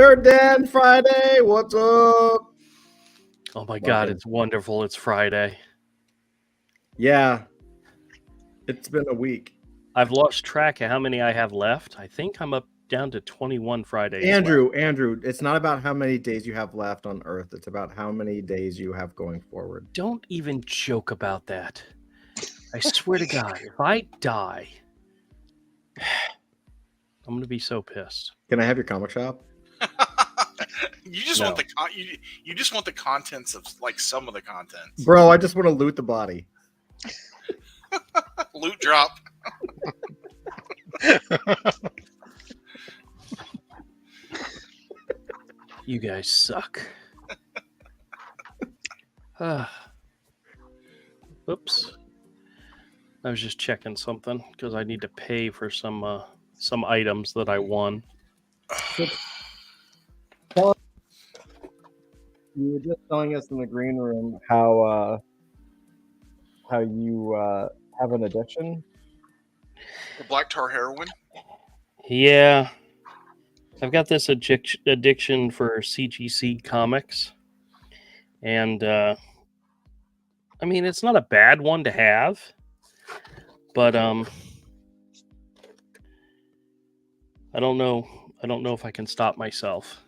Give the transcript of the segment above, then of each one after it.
Nerd Dan Friday, what's up? Oh my God, it's wonderful. It's Friday. Yeah, it's been a week. I've lost track of how many I have left. I think I'm up down to 21 Fridays Andrew, left. it's not about how many days you have left on Earth. It's about how many days you have going forward. Don't even joke about that. I swear to God, if I die, I'm going to be so pissed. Can I have your comic shop? You just want you just want the contents of like some of the contents. Bro, I just want to loot the body. Loot drop. You guys suck. Oops. I was just checking something because I need to pay for some items that I won. You were just telling us in the green room how you have an addiction. The black tar heroin. Yeah. I've got this addiction for CGC comics. And, I mean, it's not a bad one to have. But, I don't know. I don't know if I can stop myself.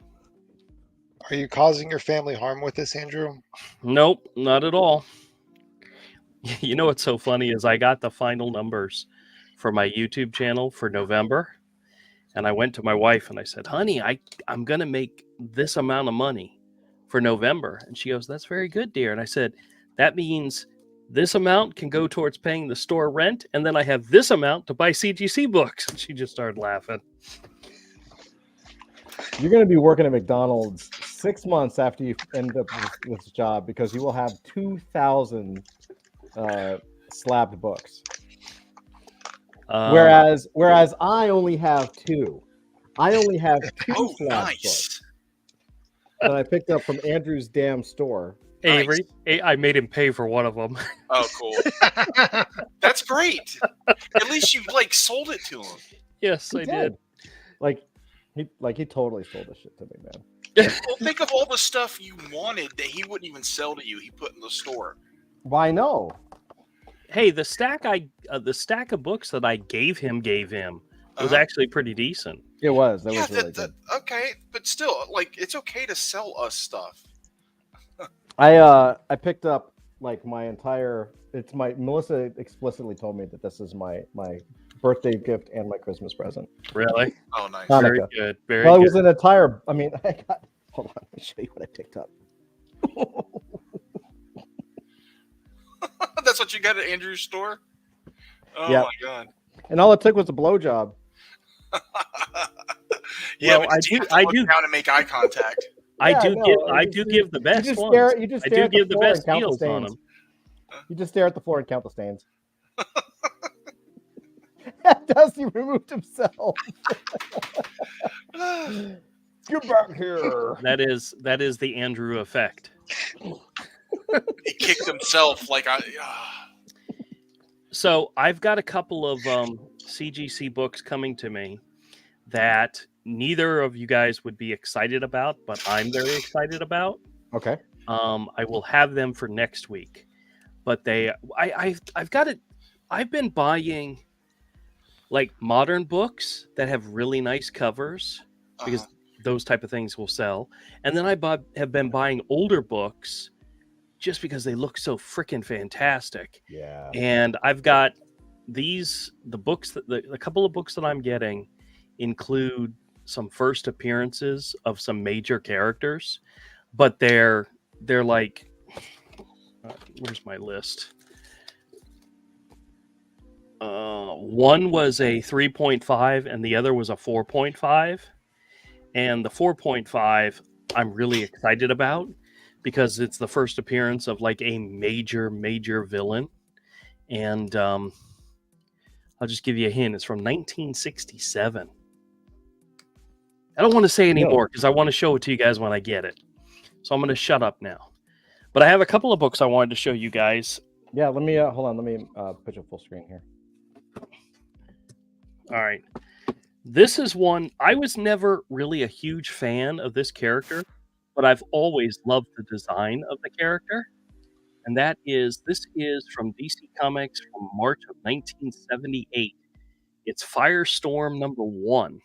Are you causing your family harm with this, Andrew? Nope, not at all. You know what's so funny is I got the final numbers for my YouTube channel for November. And I went to my wife and I said, honey, I'm going to make this amount of money for November. And she goes, that's very good, dear. And I said, that means this amount can go towards paying the store rent. And then I have this amount to buy CGC books. And she just started laughing. You're going to be working at McDonald's 6 months after you end up with this job because you will have 2,000 slabbed books. Whereas I only have 2. I only have 2 slabbed books that I picked up from Andrew's damn store. Avery, I made him pay for one of them. Oh, cool. That's great. At least you sold it to him. Yes, I did. He totally sold this shit to me, man. Well, think of all the stuff you wanted that he wouldn't even sell to you. He put in the store. Why no? Hey, the stack of books that I gave him was actually pretty decent. It was. That was really good. Okay, but still, it's okay to sell us stuff. I picked up my entire. Melissa explicitly told me that this is my birthday gift and my Christmas present. Really? Oh, nice. Hanukkah. Very good. Very well, good. It was an entire. I mean, I got. Hold on, let me show you what I picked up. That's what you got at Andrew's store? Oh, yep. My God. And all it took was a blowjob. Yeah, well, I do down and make eye contact. I do give the best ones. I do give the best deals on them. You just stare at the floor and count the stains. Dusty removed himself. Get back here. That is the Andrew effect. He kicked himself So I've got a couple of CGC books coming to me that neither of you guys would be excited about, but I'm very excited about. Okay. I will have them for next week. But I've been buying modern books that have really nice covers because those type of things will sell. And then I have been buying older books just because they look so freaking fantastic. Yeah. And I've got the books a couple of books that I'm getting include some first appearances of some major characters, but they're like, where's my list? One was a 3.5 and the other was a 4.5. And the 4.5 I'm really excited about because it's the first appearance of a major villain. And I'll just give you a hint. It's from 1967. I don't want to say any more because I want to show it to you guys when I get it. So I'm going to shut up now. But I have a couple of books I wanted to show you guys. Yeah, let me hold on. Let me put you full screen here. All right. This is one I was never really a huge fan of this character, but I've always loved the design of the character. And this is from DC Comics from March of 1978. It's Firestorm #1.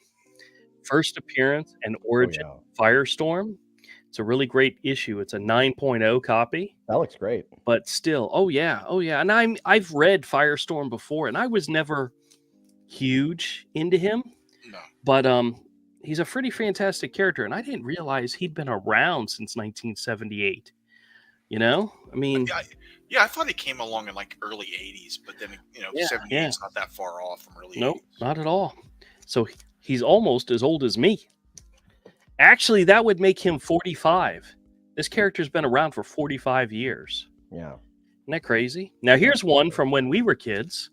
First appearance and Oh origin yeah, Firestorm. It's a really great issue. It's a 9.0 copy, that looks great. but still, oh yeah. And I've read Firestorm before, and I was never huge into him, No. but he's a pretty fantastic character, and I didn't realize he'd been around since 1978. You know, I mean, Yeah, I thought he came along in like early '80s, but then Yeah, 78 yeah. is not that far off from early nope, 80s. not at all. So he's almost as old as me. Actually, that would make him 45. This character's been around for 45 years. Yeah. Isn't that crazy? Now, here's one from when we were kids.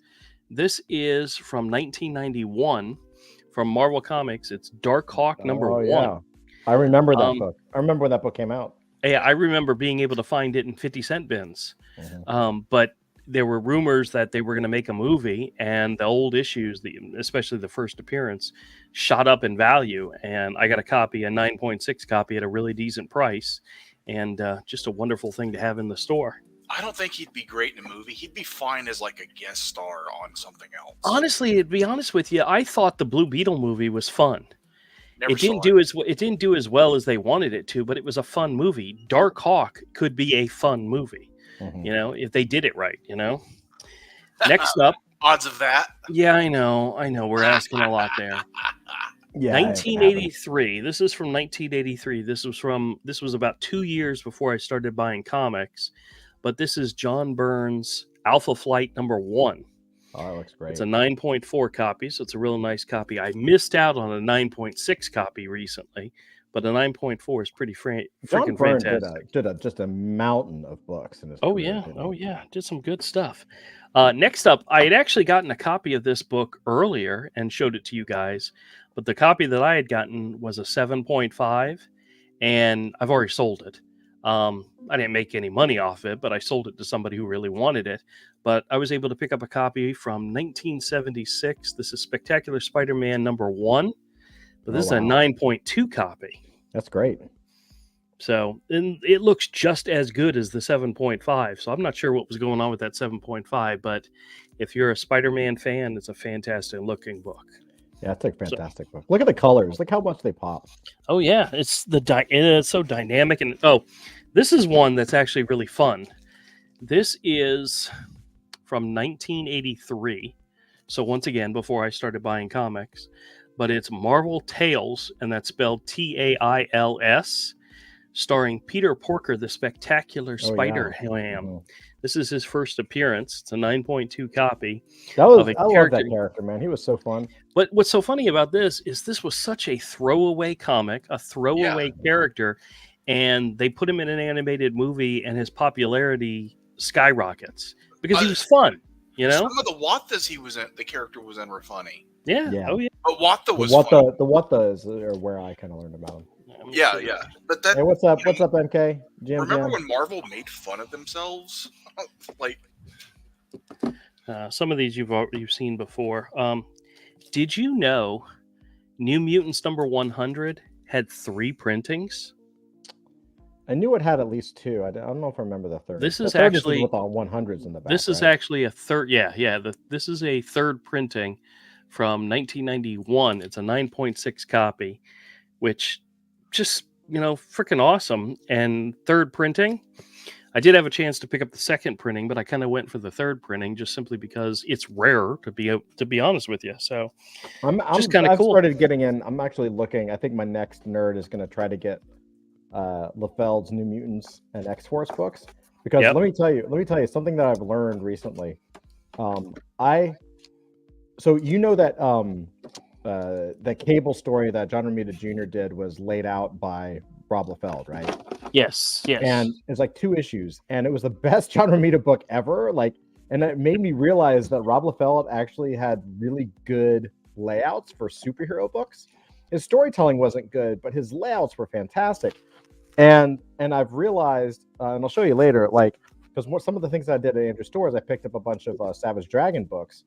This is from 1991 from Marvel Comics. It's Dark Hawk number Oh 1. yeah, I remember that Um, book. I remember when that book came out. Yeah, I remember being able to find it in 50-cent bins. Mhm. But there were rumors that they were going to make a movie, and the old issues, especially the first appearance, shot up in value. And I got a copy, a 9.6 copy, at a really decent price, and just a wonderful thing to have in the store. I don't think he'd be great in a movie. He'd be fine as like a guest star on something else. Honestly, to be honest with you, I thought the Blue Beetle movie was fun. Never It didn't saw do as well as they wanted it to, but it was a fun movie. Dark Hawk could be a fun movie, Mhm. if they did it right. Next up, Odds of that. yeah, I know, we're asking a lot there. Yeah, 1983. This is from 1983. This was about 2 years before I started buying comics, but this is John Byrne's Alpha Flight #1. Oh, that looks great. It's a 9.4 copy, so it's a real nice copy. I missed out on a 9.6 copy recently, but a 9.4 is pretty John freaking Byrne fantastic. did just a mountain of books in his Oh career, yeah, didn't he? oh yeah, did some good stuff. Next up, I had actually gotten a copy of this book earlier and showed it to you guys, but the copy that I had gotten was a 7.5, and I've already sold it. I didn't make any money off it, but I sold it to somebody who really wanted it. But I was able to pick up a copy from 1976. This is Spectacular Spider-Man #1, but this is a wow. 9.2 copy. That's great. So, and it looks just as good as the 7.5. So I'm not sure what was going on with that 7.5, but if you're a Spider-Man fan, it's a fantastic looking book. Yeah, it's a fantastic book. Look at the colors. Look how much they pop. Oh yeah, it's it's so dynamic. And this is one that's actually really fun. This is from 1983. So once again, before I started buying comics, but it's Marvel Tales, and that's spelled Tails, starring Peter Porker, the Spectacular Spider-Ham. Mhm. This is his first appearance. It's a 9.2 copy. I love that character. character, man. He was so fun. But what's so funny about this is this was such a throwaway comic, a throwaway character, and they put him in an animated movie, and his popularity skyrockets because he was fun. Some of the Wattas the character was in were funny. Yeah. Yeah. Oh yeah. But Watta was The Watta is where I kind of learned about him. Yeah. But that. Hey, what's up? What's up, MK? Jim, Remember when Marvel made fun of themselves? Like, some of these you've seen before. Did you know New Mutants #100 had 3 printings? I knew it had at least 2. I don't know if I remember the third. This is The third actually with the 100s in the back. This is actually a third. Yeah. This is a third printing from 1991. It's a 9.6 copy, which just freaking awesome. And third printing. I did have a chance to pick up the second printing, but I kind of went for the third printing just simply because it's rare, to be honest with you. So just kind of cool. I've started getting in. I'm actually looking. I think my next nerd is going to try to get LaFeld's New Mutants and X-Force books, because let me tell you something that I've learned recently. So that the Cable story that John Romita Jr. did was laid out by Rob Liefeld, right? Yes. And it's like 2 issues, and it was the best John Romita book ever. And it made me realize that Rob Liefeld actually had really good layouts for superhero books. His storytelling wasn't good, but his layouts were fantastic. And I've realized, and I'll show you later, because some of the things I did at Andrew Stores, I picked up a bunch of Savage Dragon books,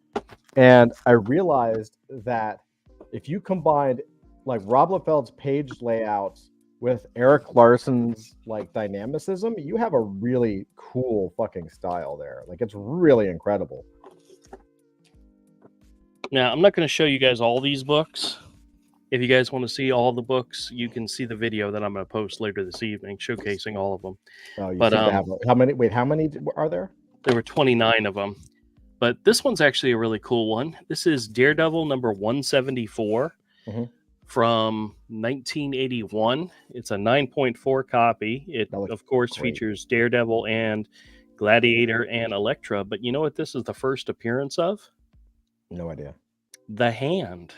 and I realized that if you combined like Rob Liefeld's page layouts with Eric Larson's like dynamicism, you have a really cool fucking style there. Like it's really incredible. Now, I'm not going to show you guys all these books. If you guys want to see all the books, you can see the video that I'm going to post later this evening showcasing all of them. Oh, you But, seem to have how many? Wait, how many are there? There were 29 of them. But this one's actually a really cool one. This is Daredevil number 174 from 1981. It's a 9.4 copy. It, of course, features Daredevil and Gladiator and Elektra. But you know what this is the first appearance of? No idea. The Hand.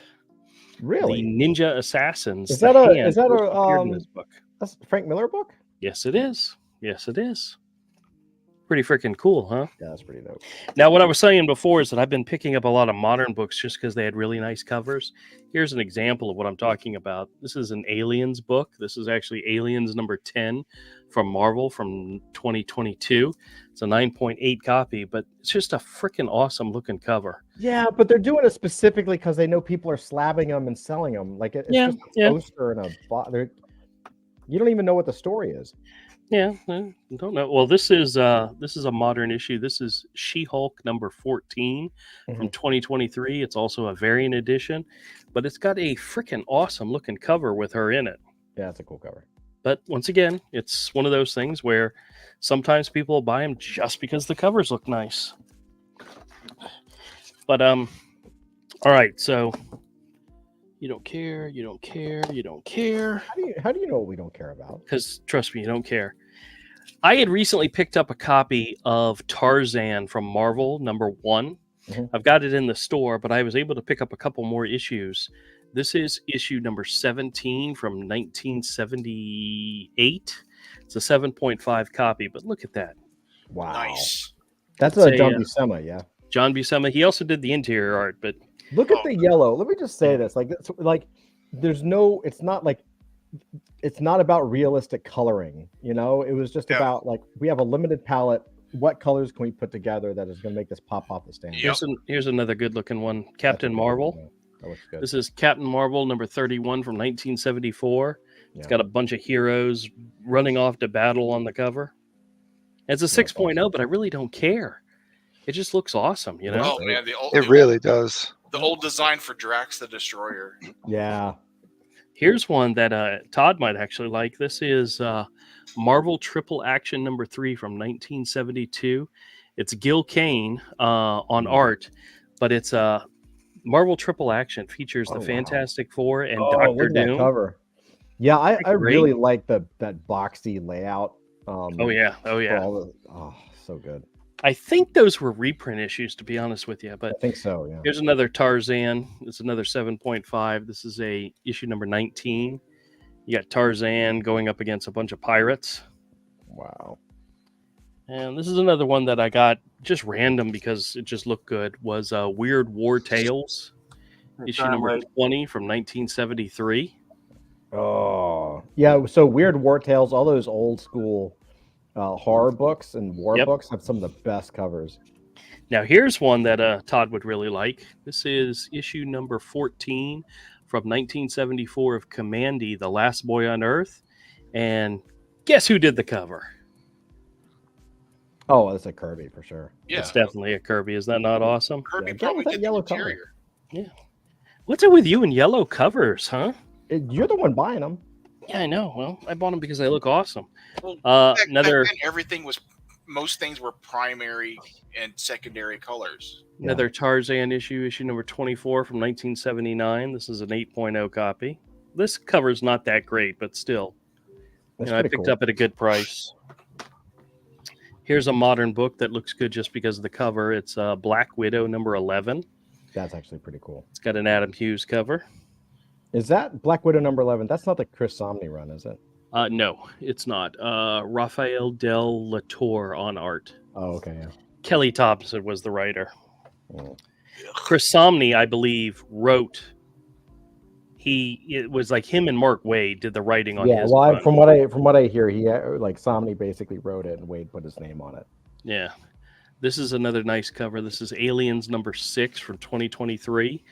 Really? The Ninja Assassins. Is that in this book. That's a Frank Miller book? Yes, it is. Yes, it is. Pretty freaking cool, huh? Yeah, that's pretty dope. Now, what I was saying before is that I've been picking up a lot of modern books just because they had really nice covers. Here's an example of what I'm talking about. This is an Aliens book. This is actually Aliens number 10 from Marvel from 2022. It's a 9.8 copy, but it's just a freaking awesome looking cover. Yeah, but they're doing it specifically because they know people are slabbing them and selling them. Like it's just a poster and a you don't even know what the story is. Yeah, I don't know. Well, this is a modern issue. This is She-Hulk number 14 from 2023. It's also a variant edition, but it's got a freaking awesome looking cover with her in it. Yeah, it's a cool cover. But once again, it's one of those things where sometimes people buy them just because the covers look nice. But all right, so you don't care, you don't care, you don't care. How do you know what we don't care about? Because trust me, you don't care. I had recently picked up a copy of Tarzan from Marvel number 1. I've got it in the store, but I was able to pick up a couple more issues. This is issue number 17 from 1978. It's a 7.5 copy, but look at that. Wow. Nice. That's a John Buscema, yeah. John Buscema. He also did the interior art, but look at the yellow. Let me just say this. There's no, it's not about realistic coloring, you know? It was just about like, we have a limited palette. What colors can we put together that is going to make this pop off the stand? Here's another good looking one. Captain Marvel. That looks good. This is Captain Marvel number 31 from 1974. It's got a bunch of heroes running off to battle on the cover. It's a 6.0, but I really don't care. It just looks awesome, you know? Oh, man. It really does. The old design for Drax the Destroyer. Yeah. Here's one that Todd might actually like. This is Marvel Triple Action number 3 from 1972. It's Gil Kane on art, but it's Marvel Triple Action. Features the Fantastic Four and Doctor Doom. That cover. Yeah, I really like that boxy layout. Oh yeah. So good. I think those were reprint issues, to be honest with you. But I think so, yeah. Here's another Tarzan. It's another 7.5. This is a issue number 19. You got Tarzan going up against a bunch of pirates. Wow. And this is another one that I got just random because it just looked good. Was Weird War Tales, issue number 20 from 1973. Oh, yeah. So Weird War Tales, all those old school horror books and war books have some of the best covers. Now, here's one that Todd would really like. This is issue number 14 from 1974 of Commandy, The Last Boy on Earth. And guess who did the cover? Oh, that's a Kirby for sure. Yeah. It's definitely a Kirby. Is that not awesome? Kirby probably did the interior. Yeah. What's it with you and yellow covers, huh? You're the one buying them. Yeah, I know. Well, I bought them because they look awesome. Well, back another then, most things were primary and secondary colors. Another Tarzan issue number 24 from 1979. This is an 8.0 copy. This cover's not that great, but still, I picked up at a good price. Here's a modern book that looks good just because of the cover. It's Black Widow number 11. That's actually pretty cool. It's got an Adam Hughes cover. Is that Black Widow number 11? That's not the Chris Somney run, is it? No, it's not. Rafael Del Latour on art. Oh, okay. Yeah. Kelly Thompson was the writer. Chris Somney, I believe, wrote. It was like him and Mark Waid did the writing on his. Yeah, well, from what I hear, he like Somney basically wrote it and Waid put his name on it. Yeah, this is another nice cover. This is Aliens number 6 from 2023.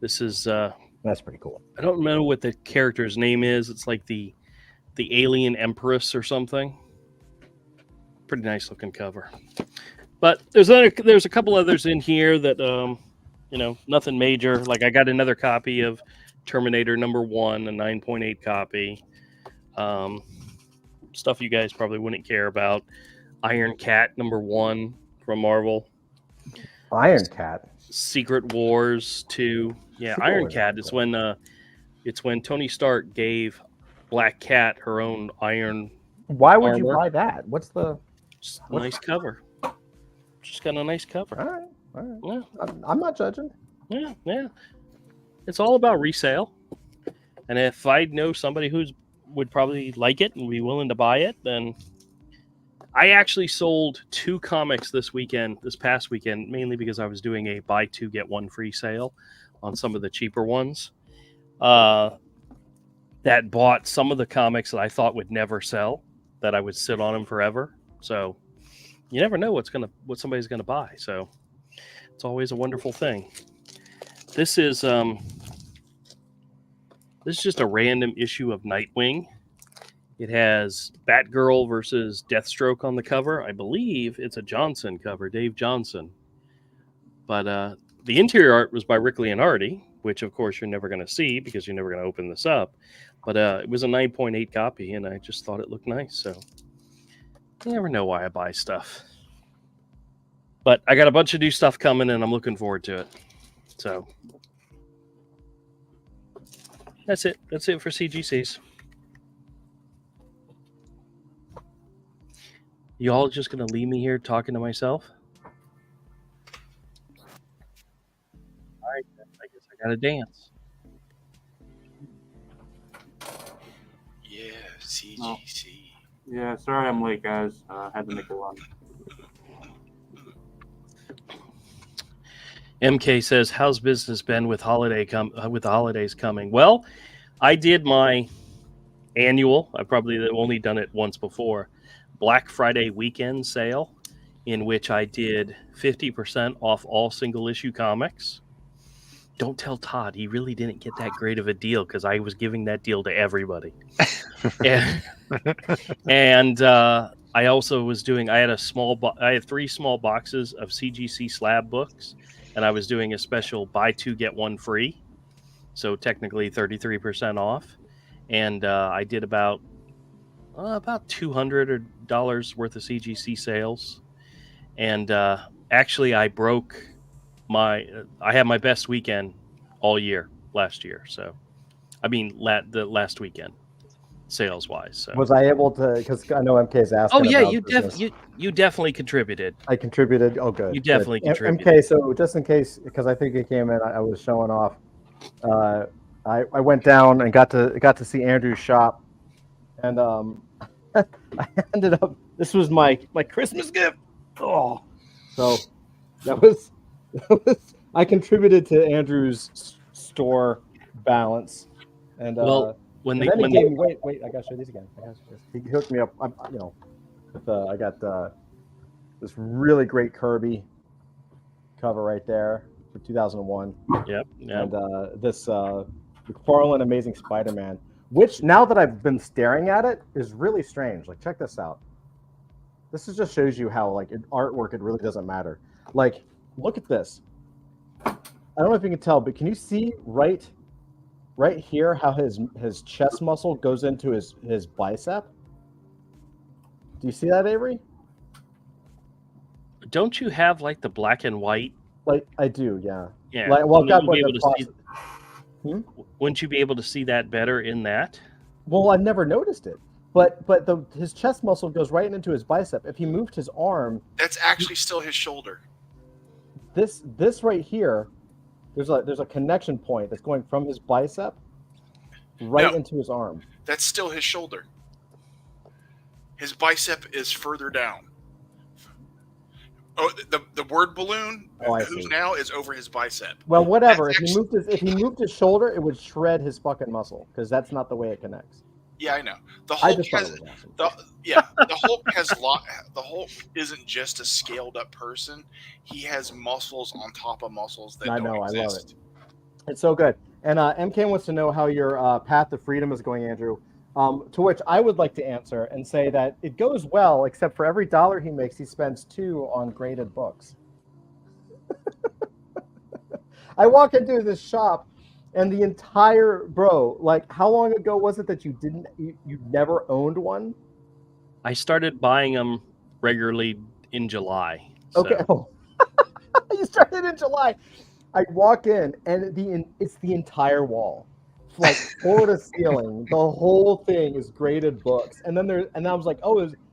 This is That's pretty cool. I don't know what the character's name is. It's like the alien empress or something. Pretty nice looking cover. But there's a couple others in here that nothing major. Like I got another copy of Terminator #1, a 9.8 copy. Stuff you guys probably wouldn't care about. Iron Cat #1 from Marvel. Iron Cat. Secret Wars 2. Yeah, Secret Iron Wars, Cat is when Tony Stark gave Black Cat her own iron. Why would you armor. buy that? Just a nice cover. Just got a nice cover. All right. Yeah. I'm not judging. Yeah. It's all about resale. And if I know somebody would probably like it and be willing to buy it, then I actually sold 2 comics this past weekend, mainly because I was doing a buy 2 get 1 free sale on some of the cheaper ones. That bought some of the comics that I thought would never sell, that I would sit on them forever. So you never know what somebody's gonna buy. So it's always a wonderful thing. This is just a random issue of Nightwing. It has Batgirl versus Deathstroke on the cover. I believe it's a Johnson cover, Dave Johnson. But the interior art was by Rick Leonardi, which of course you're never going to see because you're never going to open this up. But it was a 9.8 copy, and I just thought it looked nice. So you never know why I buy stuff. But I got a bunch of new stuff coming, and I'm looking forward to it. So that's it. That's it for CGCs. You all just going to leave me here talking to myself? All right, I guess I got to dance. Yeah, CGC. Yeah, sorry I'm late, guys. Had to make a run. MK says, "How's business been with with the holidays coming?" Well, I did my annual. I've probably only done it once before. Black Friday weekend sale, in which I did 50% off all single issue comics. Don't tell Todd; he really didn't get that great of a deal because I was giving that deal to everybody. and I also was doing. I had I had 3 small boxes of CGC slab books. And I was doing a special buy 2 get 1 free, so technically 33% off. And I did about $200 worth of CGC sales. And actually, I broke I had my best weekend all year last year. So, I mean, the last weekend, sales wise. So. Was I able to? Because I know MK's asking. Oh yeah, about you definitely contributed. I contributed. Oh, good. You definitely good. contributed. MK, so just in case, because I think it came in, I was showing off. I went down and got to see Andrew's shop, and I ended up. This was my Christmas gift. Oh, so that was I contributed to Andrew's store balance, and well. Wait, I gotta show these again. He hooked me up. I got this really great Kirby cover right there for 2001. Yep. And this McFarlane Amazing Spider-Man, which now that I've been staring at it is really strange. Like, check this out. This just shows you how like in artwork it really doesn't matter. Like, look at this. I don't know if you can tell, but can you see right here how his chest muscle goes into his bicep? Do you see that, Avery? Don't you have like the black and white? Like, I do, yeah. Yeah. Like, well, wouldn't you be able to see that better in that? Well, I've never noticed it. But his chest muscle goes right into his bicep. If he moved his arm, that's actually still his shoulder. This right here, there's a connection point that's going from his bicep into his arm. That's still his shoulder. His bicep is further down. Oh, the word balloon, who's now is over his bicep. Well, whatever. If he moved his shoulder, it would shred his fucking muscle because that's not the way it connects. Yeah, I know. The Hulk the Hulk isn't just a scaled up person. He has muscles on top of muscles that don't exist. I love it. It's so good. And MK wants to know how your path to freedom is going, Andrew. To which I would like to answer and say that it goes well, except for every dollar he makes, he spends 2 on graded books. I walk into this shop, and the entire like, how long ago was it that you never owned one? I started buying them regularly in July. So. Okay, you started in July. I walk in, and it's the entire wall, like floor to ceiling. The whole thing is graded books. And I was like,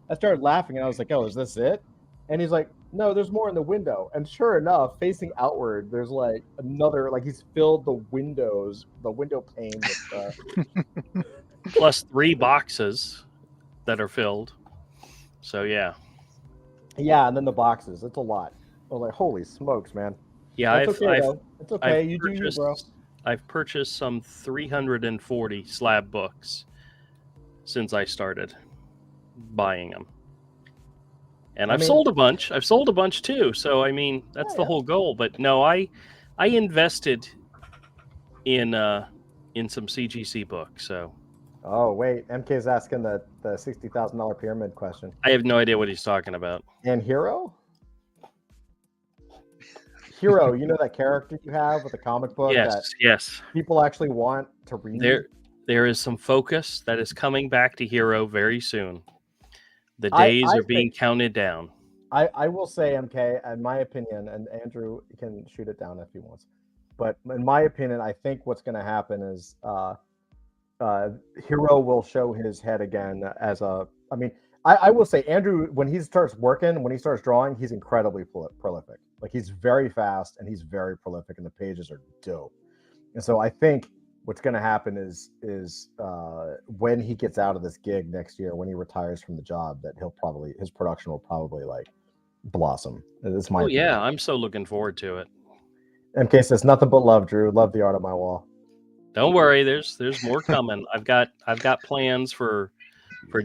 I started laughing, and I was like, oh, is this it? And he's like, no, there's more in the window. And sure enough, facing outward, there's like another, like he's filled the window pane with plus 3 boxes that are filled. So yeah. Yeah, and then the boxes. It's a lot. I was like, holy smokes, man. Yeah, it's okay. You do you, bro. I've purchased some 340 slab books since I started buying them. And I've sold a bunch. I've sold a bunch too. So I mean, that's the whole goal. But no, I invested in some CGC books. So. Oh wait, MK's asking the $60,000 pyramid question. I have no idea what he's talking about. And Hero, you know that character you have with the comic book? Yes. People actually want to read. There is some focus that is coming back to Hero very soon. The days are being counted down. I will say, MK, in my opinion, and Andrew can shoot it down if he wants, but in my opinion, I think what's going to happen is Hero will show his head again as I will say, Andrew, when he starts drawing, he's incredibly prolific. Like, he's very fast and he's very prolific, and the pages are dope. And so I think what's going to happen is when he gets out of this gig next year, when he retires from the job, that his production will probably like blossom. It's my opinion. Yeah, I'm so looking forward to it. MK says nothing but love, Drew. Love the art on my wall. Don't worry, there's more coming. I've got plans for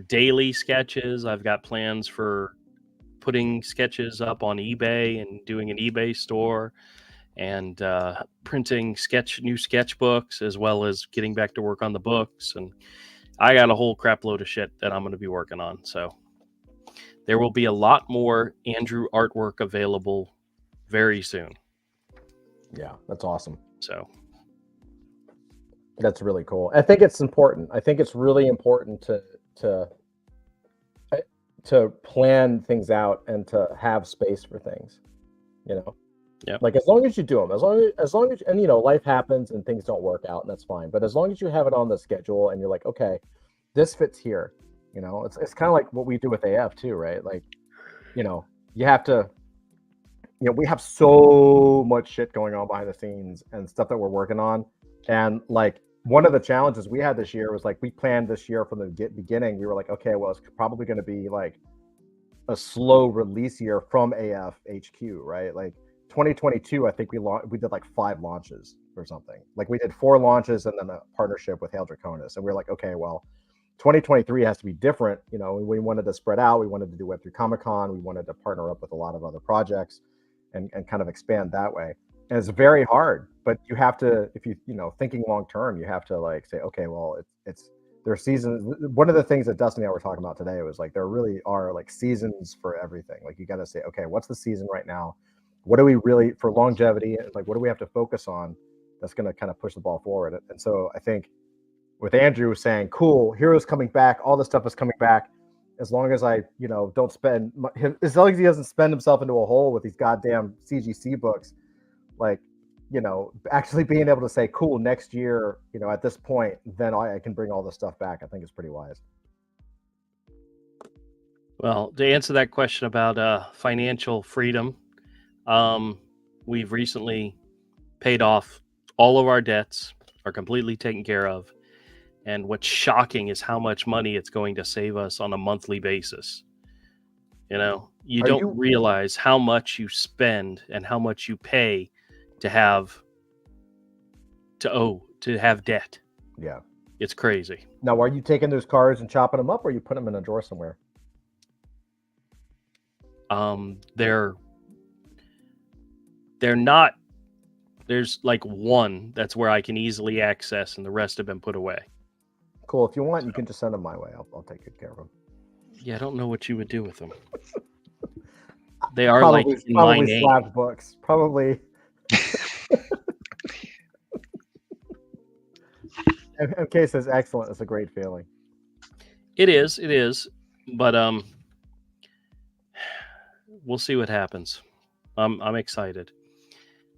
daily sketches. I've got plans for putting sketches up on eBay and doing an eBay store, and printing new sketchbooks, as well as getting back to work on the books. And I got a whole crap load of shit that I'm going to be working on. So there will be a lot more Andrew artwork available very soon. Yeah, that's awesome. So that's really cool. I think it's important. I think it's really important to plan things out and to have space for things, you know. Yeah. Like, as long as you do them, as long as, and life happens and things don't work out, and that's fine. But as long as you have it on the schedule and you're like, okay, this fits here, it's kind of like what we do with AF too, right? Like, you have to, we have so much shit going on behind the scenes and stuff that we're working on. And like, one of the challenges we had this year was like, we planned this year from the beginning. We were like, okay, well, it's probably going to be like a slow release year from AF HQ, right? Like 2022, I think we did like 5 launches or something. Like, we did 4 launches and then a partnership with Hail Draconis. And we were like, okay, well, 2023 has to be different. We wanted to spread out. We wanted to do Web3 Comic-Con. We wanted to partner up with a lot of other projects and kind of expand that way. And it's very hard, but you have to, if thinking long term, you have to like say, okay, well, there are seasons. One of the things that Dustin and I were talking about today was like, there really are like seasons for everything. Like, you got to say, okay, what's the season right now? What do we really, for longevity, like, what do we have to focus on that's going to kind of push the ball forward? And so I think with Andrew saying, cool, Hero's coming back, all this stuff is coming back, as long as I, as long as he doesn't spend himself into a hole with these goddamn CGC books, like, actually being able to say, cool, next year, at this point, then I can bring all this stuff back, I think is pretty wise. Well, to answer that question about financial freedom, we've recently paid off all of our debts, are completely taken care of. And what's shocking is how much money it's going to save us on a monthly basis. You don't realize how much you spend and how much you pay to have debt. Yeah. It's crazy. Now, are you taking those cards and chopping them up, or are you putting them in a drawer somewhere? They're not There's like one that's where I can easily access, and the rest have been put away. Cool. If you want, you can just send them my way. I'll take good care of them. Yeah, I don't know what you would do with them. They are like in my name. Slabbed books. Probably. MK says excellent. It's a great feeling. It is, but we'll see what happens. I'm excited.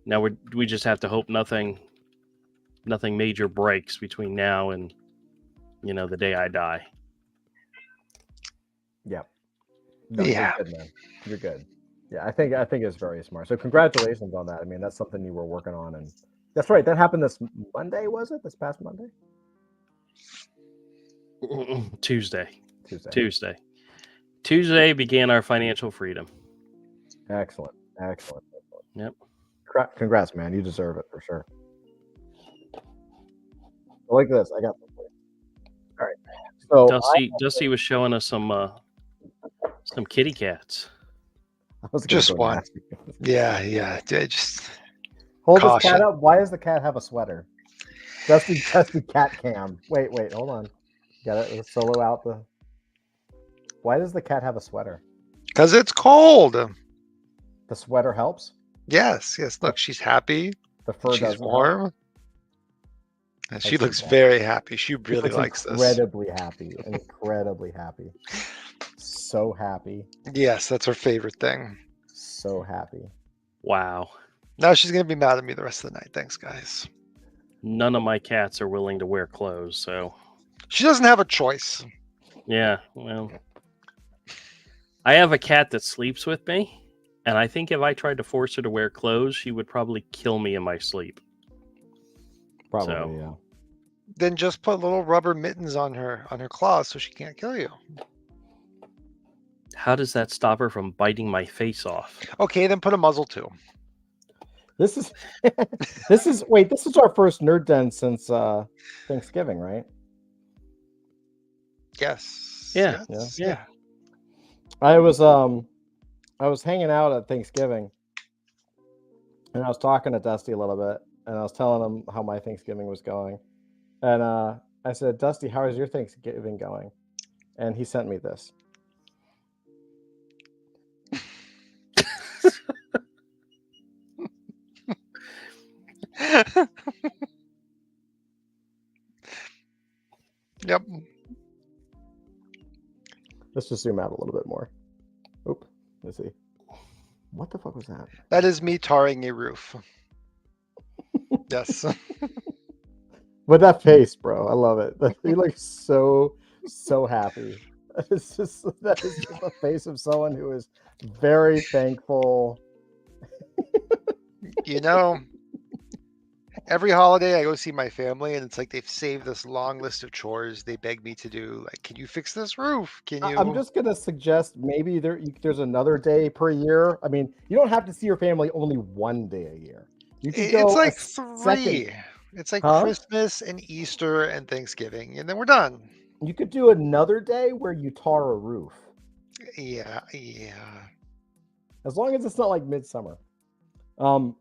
Now we just have to hope nothing major breaks between now and the day I die. Yeah. No, yeah. You're good, man. You're good. Yeah, I think it's very smart. So congratulations on that. I mean, that's something you were working on, and that's right. That happened this Monday, was it? This past Monday? Tuesday began our financial freedom. Excellent. Yep. Congrats, man. You deserve it for sure. Like this, I got. All right. So Dusty was showing us some kitty cats. Just one. Yeah. Just hold this cat up. Why does the cat have a sweater? Dusty cat cam. Wait, hold on. Got it. Solo out the. Why does the cat have a sweater? Because it's cold. The sweater helps. Yes. Look, she's happy. The fur she's warm. Help. And she looks very happy. She really likes this. Incredibly happy. So happy. Yes, that's her favorite thing. So happy. Wow. Now she's going to be mad at me the rest of the night. Thanks, guys. None of my cats are willing to wear clothes, so. She doesn't have a choice. Yeah, well. I have a cat that sleeps with me, and I think if I tried to force her to wear clothes, she would probably kill me in my sleep. Probably, yeah. Then just put little rubber mittens on her claws so she can't kill you. How does that stop her from biting my face off? Okay, then put a muzzle too. This is this is our first nerd den since Thanksgiving, right? Yes. Yeah. I was hanging out at Thanksgiving, and I was talking to Dusty a little bit, and I was telling him how my Thanksgiving was going, and I said, "Dusty, how is your Thanksgiving going?" And he sent me this. Yep. Let's just zoom out a little bit more. Oop. Let's see. What the fuck was that? That is me tarring a roof. Yes. But that face, bro, I love it. He looks so happy. That is just the face of someone who is very thankful. Every holiday I go see my family, and it's like they've saved this long list of chores they beg me to do. Like, can you fix this roof? Can you? I'm just gonna suggest maybe there's another day per year. I mean, you don't have to see your family only one day a year. You can go it's like three. Second. It's like Christmas and Easter and Thanksgiving, and then we're done. You could do another day where you tar a roof. Yeah. As long as it's not like midsummer. So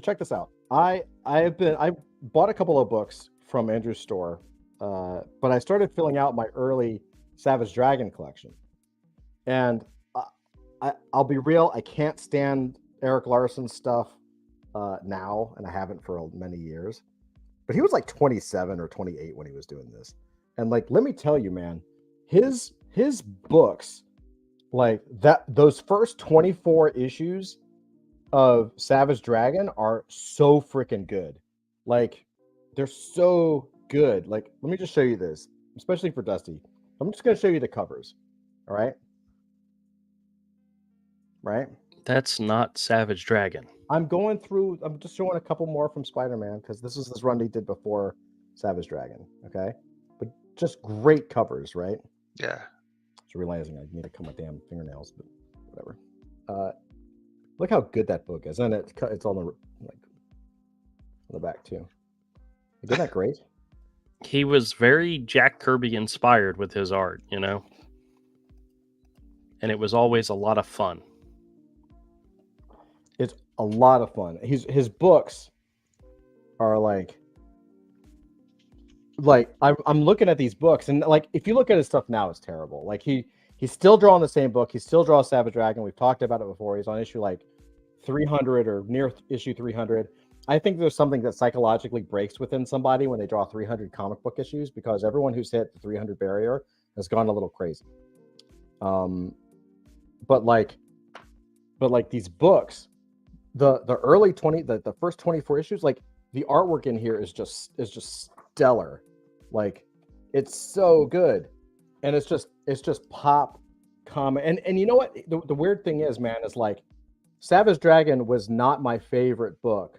check this out. I bought a couple of books from Andrew's store, but I started filling out my early Savage Dragon collection. And I'll be real, I can't stand Eric Larson's stuff now, and I haven't for many years. But he was like 27 or 28 when he was doing this. And like, let me tell you, man, his books, like those first 24 issues of Savage Dragon are so freaking good. Like, they're so good. Like, let me just show you this, especially for Dusty. I'm just going to show you the covers. All right. Right. That's not Savage Dragon. I'm just showing a couple more from Spider-Man because this is this run he did before Savage Dragon. Okay. But just great covers, right? Yeah. Just realizing I need to cut my damn fingernails, but whatever. Look how good that book is, and it's on the back too. Isn't that great? He was very Jack Kirby inspired with his art, and it was always a lot of fun. It's a lot of fun. His books are like I'm looking at these books, and like if you look at his stuff now, it's terrible. Like he's still drawing the same book. He still draws Savage Dragon. We've talked about it before. He's on issue like 300 or near issue 300. I think there's something that psychologically breaks within somebody when they draw 300 comic book issues, because everyone who's hit the 300 barrier has gone a little crazy. But like these books, the early 20, the first 24 issues, like the artwork in here is just stellar. Like it's so good, and it's just pop comic. And you know what? The weird thing is, man, is like Savage Dragon was not my favorite book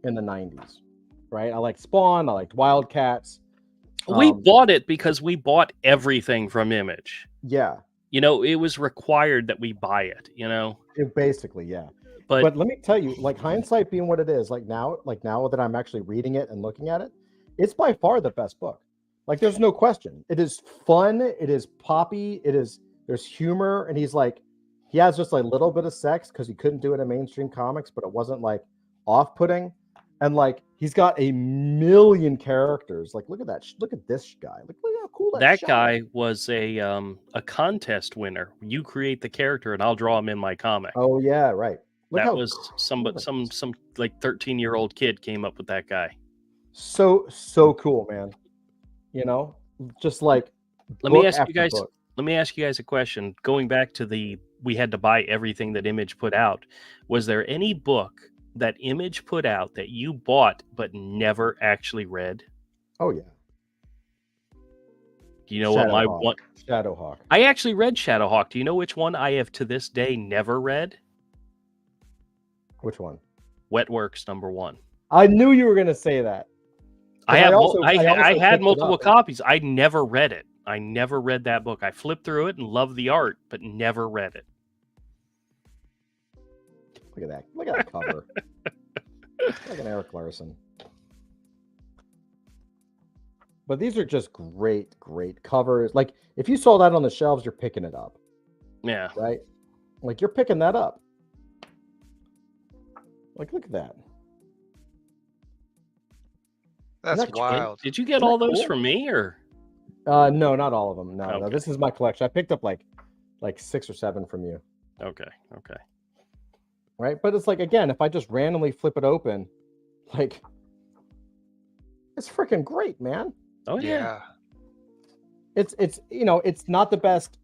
in the 90s, right? I liked Spawn, I liked Wildcats. We bought it because we bought everything from Image. Yeah. You know, it was required that we buy it, you know? Basically, yeah. But But let me tell you, like hindsight being what it is, like now that I'm actually reading it and looking at it, it's by far the best book. Like there's no question. It is fun, it is poppy, there's humor, and he has just like a little bit of sex because he couldn't do it in mainstream comics, but it wasn't like off-putting. And like he's got a million characters. Like look at that. Look at this guy. Look how cool that shot guy is. was a contest winner. You create the character and I'll draw him in my comic. Oh yeah, right. Look that how was cool some like 13-year-old kid came up with that guy. So cool, man. You know, just like let me ask you guys a question. Going back to we had to buy everything that Image put out. Was there any book that Image put out that you bought but never actually read? Oh yeah. Do you know what my one? Shadowhawk. I actually read Shadowhawk. Do you know which one I have to this day never read? Which one? Wetworks #1. I knew you were going to say that. I had multiple copies. I never read it. I never read that book. I flipped through it and loved the art, but never read it. Look at that. Look at that cover. Like an Eric Larson. But these are just great covers. Like if you saw that on the shelves, you're picking it up. Yeah. Right? Like you're picking that up. Like look at that. That's wild. Did you get all those from me or? No, not all of them. No, okay. No, this is my collection. I picked up like 6 or 7 from you. Okay. Right, but it's like again, if I just randomly flip it open, like it's freaking great, man. Oh yeah. It's you know, it's not the best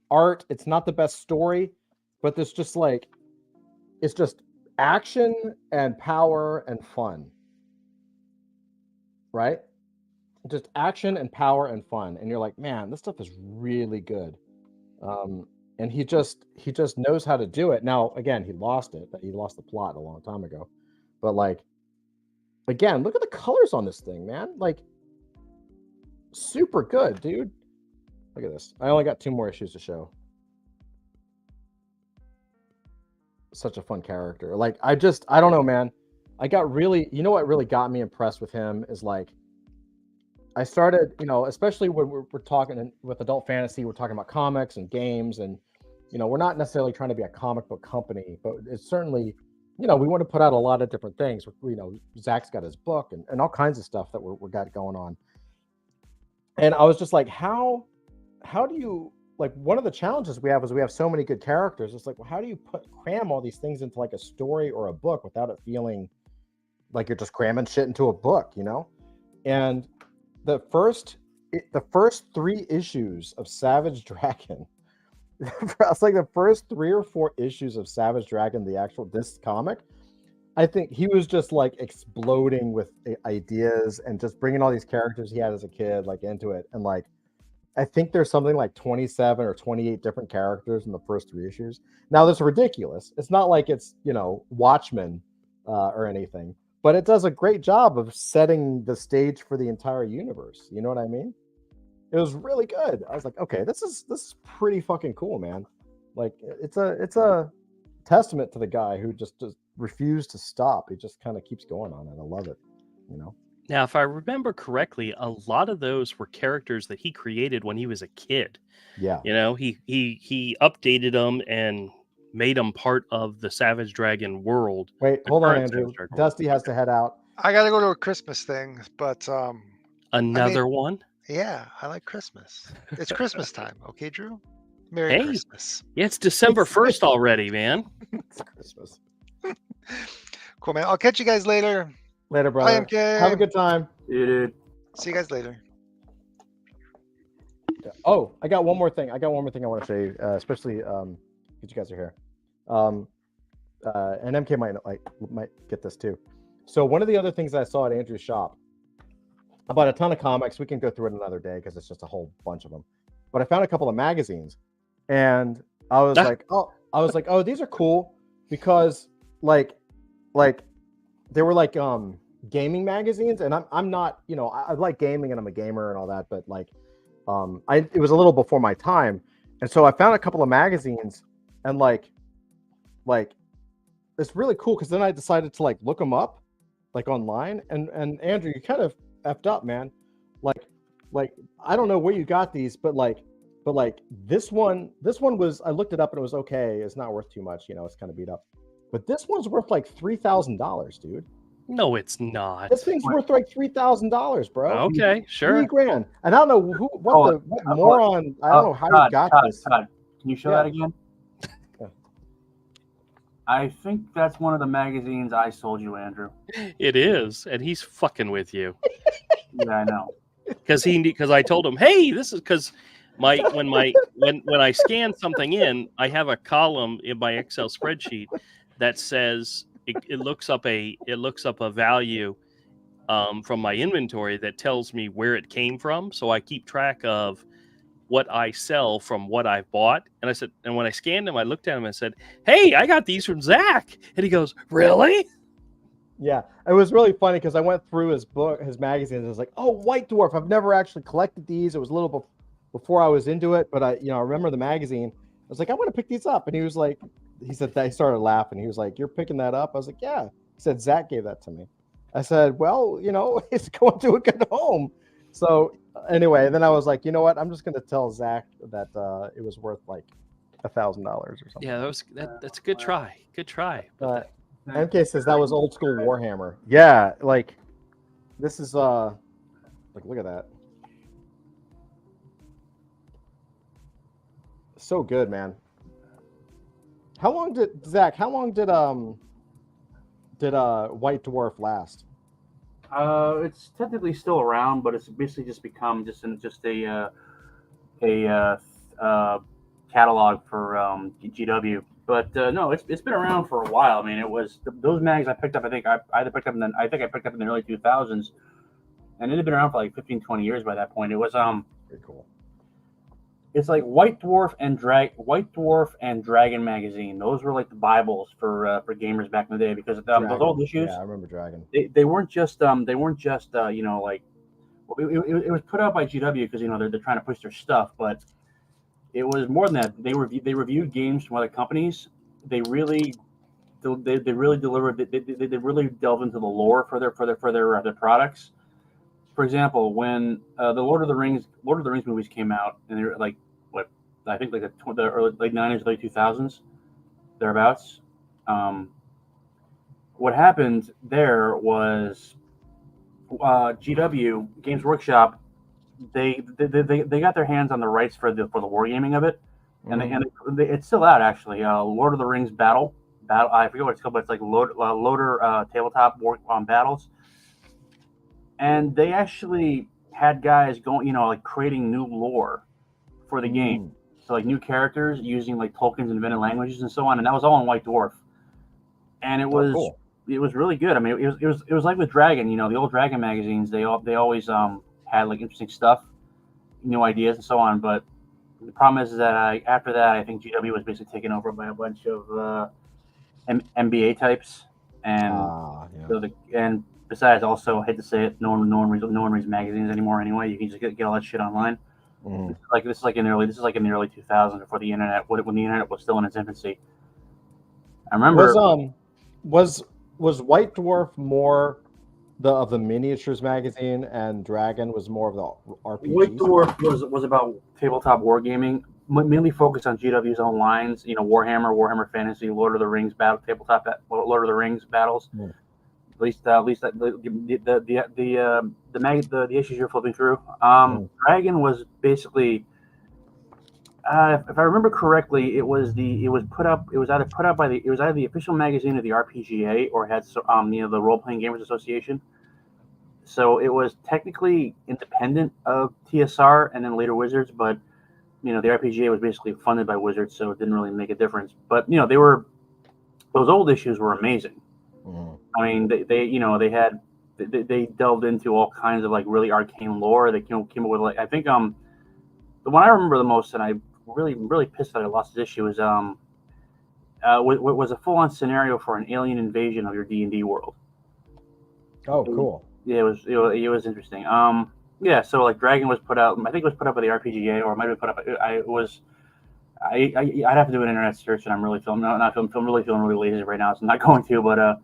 art, it's not the best story, but there's just like it's just action and power and fun. Right? Just action and power and fun. And you're like, man, this stuff is really good. And he just knows how to do it. Now, again, he lost it. He lost the plot a long time ago. But like, again, look at the colors on this thing, man. Like, super good, dude. Look at this. I only got 2 more issues to show. Such a fun character. Like, I don't know, man. I got really, you know what really got me impressed with him is like, I started, you know, especially when we're talking with adult fantasy, we're talking about comics and games, and you know, we're not necessarily trying to be a comic book company, but it's certainly, you know, we want to put out a lot of different things. You know, Zach's got his book and all kinds of stuff that we got going on. And I was just like, how do you, like, one of the challenges we have is we have so many good characters. It's like, well, how do you cram all these things into like a story or a book without it feeling like you're just cramming shit into a book, you know? And the first 3 issues of Savage Dragon, it's like the first 3 or 4 issues of Savage Dragon, this comic, I think he was just like exploding with ideas and just bringing all these characters he had as a kid like into it. And like, I think there's something like 27 or 28 different characters in the first 3 issues. Now that's ridiculous. It's not like it's, you know, Watchmen or anything, but it does a great job of setting the stage for the entire universe. You know what I mean? It was really good. I was like, okay, this is pretty fucking cool, man. Like it's a testament to the guy who just refused to stop. He just kind of keeps going on it. I love it, you know. Now, if I remember correctly, a lot of those were characters that he created when he was a kid. Yeah. You know, he updated them and made them part of the Savage Dragon world. Wait, The hold on, current Andrew. Savage Dragon Dusty has to head out. I gotta go to a Christmas thing, but Another one. yeah, I like Christmas. It's Christmas time, okay, Drew? Merry Hey. Christmas. Yeah, it's December 1st already, man. It's Christmas. Cool, man. I'll catch you guys later. Later, Bye, brother. MK. Have a good time. Dude. See you guys later. Oh, I got one more thing. I want to show you, especially because you guys are here. And MK might get this too. So one of the other things I saw at Andrew's shop, I bought a ton of comics. We can go through it another day because it's just a whole bunch of them. But I found a couple of magazines, and I was like, oh, these are cool because like they were like gaming magazines, and I'm not, I like gaming and I'm a gamer and all that, but like it was a little before my time, and so I found a couple of magazines, and like it's really cool because then I decided to like look them up like online, and Andrew, you kind of effed up, man. Like I don't know where you got these, but like this one was, I looked it up and it was okay. It's not worth too much, it's kind of beat up. But this one's worth like $3,000, dude. No, it's not. This thing's worth like $3,000, bro. Okay, sure. $3,000. And I don't know what moron. I don't know how you got this. Todd, can you show that again? Yeah. I think that's one of the magazines I sold you, Andrew. It is, and he's fucking with you. Yeah, I know. Because I told him, hey, this is because when I scan something in, I have a column in my Excel spreadsheet that says it looks up a value from my inventory that tells me where it came from. So I keep track of what I sell from what I've bought. And I said, and when I scanned him, I looked at him and said, hey, I got these from Zach. And he goes, really? Yeah, it was really funny because I went through his magazines. And I was like, oh, White Dwarf. I've never actually collected these. It was a little before I was into it, but I remember the magazine. I was like, I want to pick these up. And he was like, he said that, he started laughing. He was like, you're picking that up? I was like, yeah. He said, Zach gave that to me. I said, well, it's going to a good home. So anyway, then I was like, you know what? I'm just going to tell Zach that it was worth like $1,000 or something. Yeah, that's a good try. Good try. MK says that was old school Warhammer. Yeah, like this is like, look at that. So good, man. How long did White Dwarf last? It's technically still around, but it's basically just become just a catalog for GW. But no, it's been around for a while. I mean, it was those mags I picked up. I think I picked up in the early 2000s, and it had been around for like 15, 20 years by that point. It was pretty cool. It's like White Dwarf and Dragon magazine. Those were like the Bibles for gamers back in the day because those old issues. Yeah, I remember Dragon. They weren't just like it was put out by GW because they're trying to push their stuff, but it was more than that. They reviewed games from other companies. They really delivered. They really delve into the lore for their products. For example, when the Lord of the Rings movies came out, and they were like I think like the early late 90s, late 2000s, thereabouts. What happened there was GW Games Workshop. They got their hands on the rights for the wargaming of it, and it's still out actually. Lord of the Rings battle. I forget what it's called, but it's like loader tabletop war battles. And they actually had guys going, like creating new lore for the game. So like new characters using like Tolkien's invented languages and so on. And that was all in White Dwarf. And it was cool. It was really good. I mean, it was like with Dragon, the old Dragon magazines. They always had like interesting stuff, new ideas and so on. But the problem is that after that, I think GW was basically taken over by a bunch of MBA types, and besides, also, I hate to say it, no one reads magazines anymore anyway. You can just get all that shit online. This is like in the early 2000s, before the internet, when the internet was still in its infancy. I remember was White Dwarf more of the miniatures magazine, and Dragon was more of the RPG. White Dwarf was about tabletop wargaming. mainly focused on GW's own lines. Warhammer Fantasy, Lord of the Rings tabletop, Lord of the Rings battles. Mm. At least the issues you're flipping through. Dragon was basically, if I remember correctly, it was either put out by the official magazine of the RPGA or had the Role Playing Gamers Association. So it was technically independent of TSR and then later Wizards, but the RPGA was basically funded by Wizards, so it didn't really make a difference. But those old issues were amazing. Mm. I mean, they delved into all kinds of like really arcane lore. They came up with like, I think the one I remember the most, and I really pissed that I lost this issue, was was a full-on scenario for an alien invasion of your D&D world. Oh, cool. Yeah, it was interesting. Yeah, so like Dragon was put out. I think it was put up by the RPGA, or it might have been put up. I'd have to do an internet search, and I'm really feeling really lazy right now, so I'm not going to. But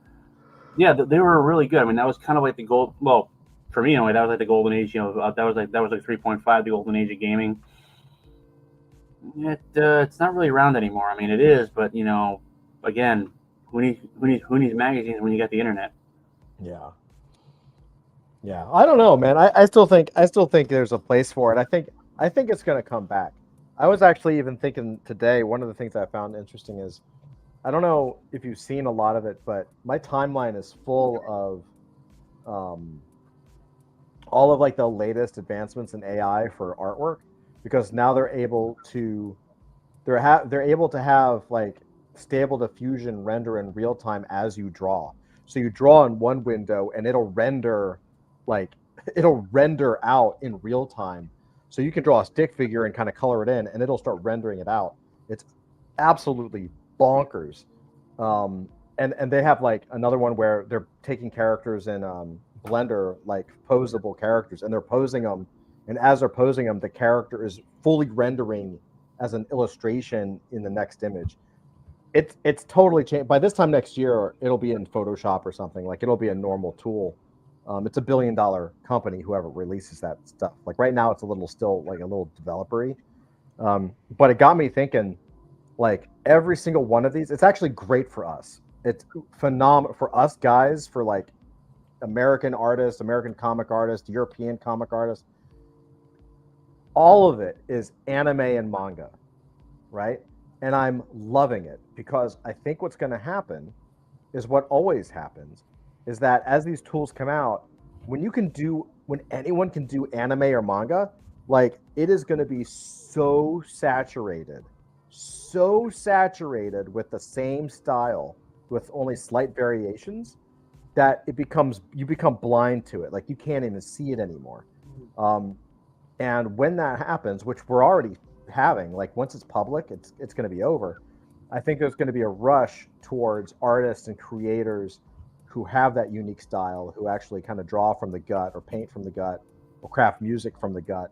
yeah, they were really good. I mean, that was kind of like the gold. Well, for me anyway, that was like the golden age. That was like 3.5, the golden age of gaming. It's not really around anymore. I mean, it is, but again, who needs magazines when you got the internet? Yeah. Yeah, I don't know, man. I still think there's a place for it. I think it's going to come back. I was actually even thinking today, one of the things I found interesting is, I don't know if you've seen a lot of it, but my timeline is full of all of like the latest advancements in AI for artwork, because now they're able to have like stable diffusion render in real time as you draw. So you draw in one window and it'll render out in real time. So you can draw a stick figure and kind of color it in, and it'll start rendering it out. It's absolutely bonkers. And they have like another one where they're taking characters in Blender, like posable characters, and they're posing them. And as they're posing them, the character is fully rendering as an illustration in the next image. It's totally changed. By this time next year, it'll be in Photoshop or something. Like, it'll be a normal tool. It's $1 billion company, whoever releases that stuff. Like right now, it's still like a little developer-y. But it got me thinking, like every single one of these, it's actually great for us. It's phenomenal for us guys, for like American artists, American comic artists, European comic artists. All of it is anime and manga, right? And I'm loving it, because I think what's going to happen is what always happens, is that as these tools come out, when anyone can do anime or manga, like it is going to be so saturated with the same style with only slight variations, that you become blind to it. Like you can't even see it anymore. And when that happens, which we're already having, like once it's public, it's going to be over. I think there's going to be a rush towards artists and creators who have that unique style, who actually kind of draw from the gut, or paint from the gut, or craft music from the gut,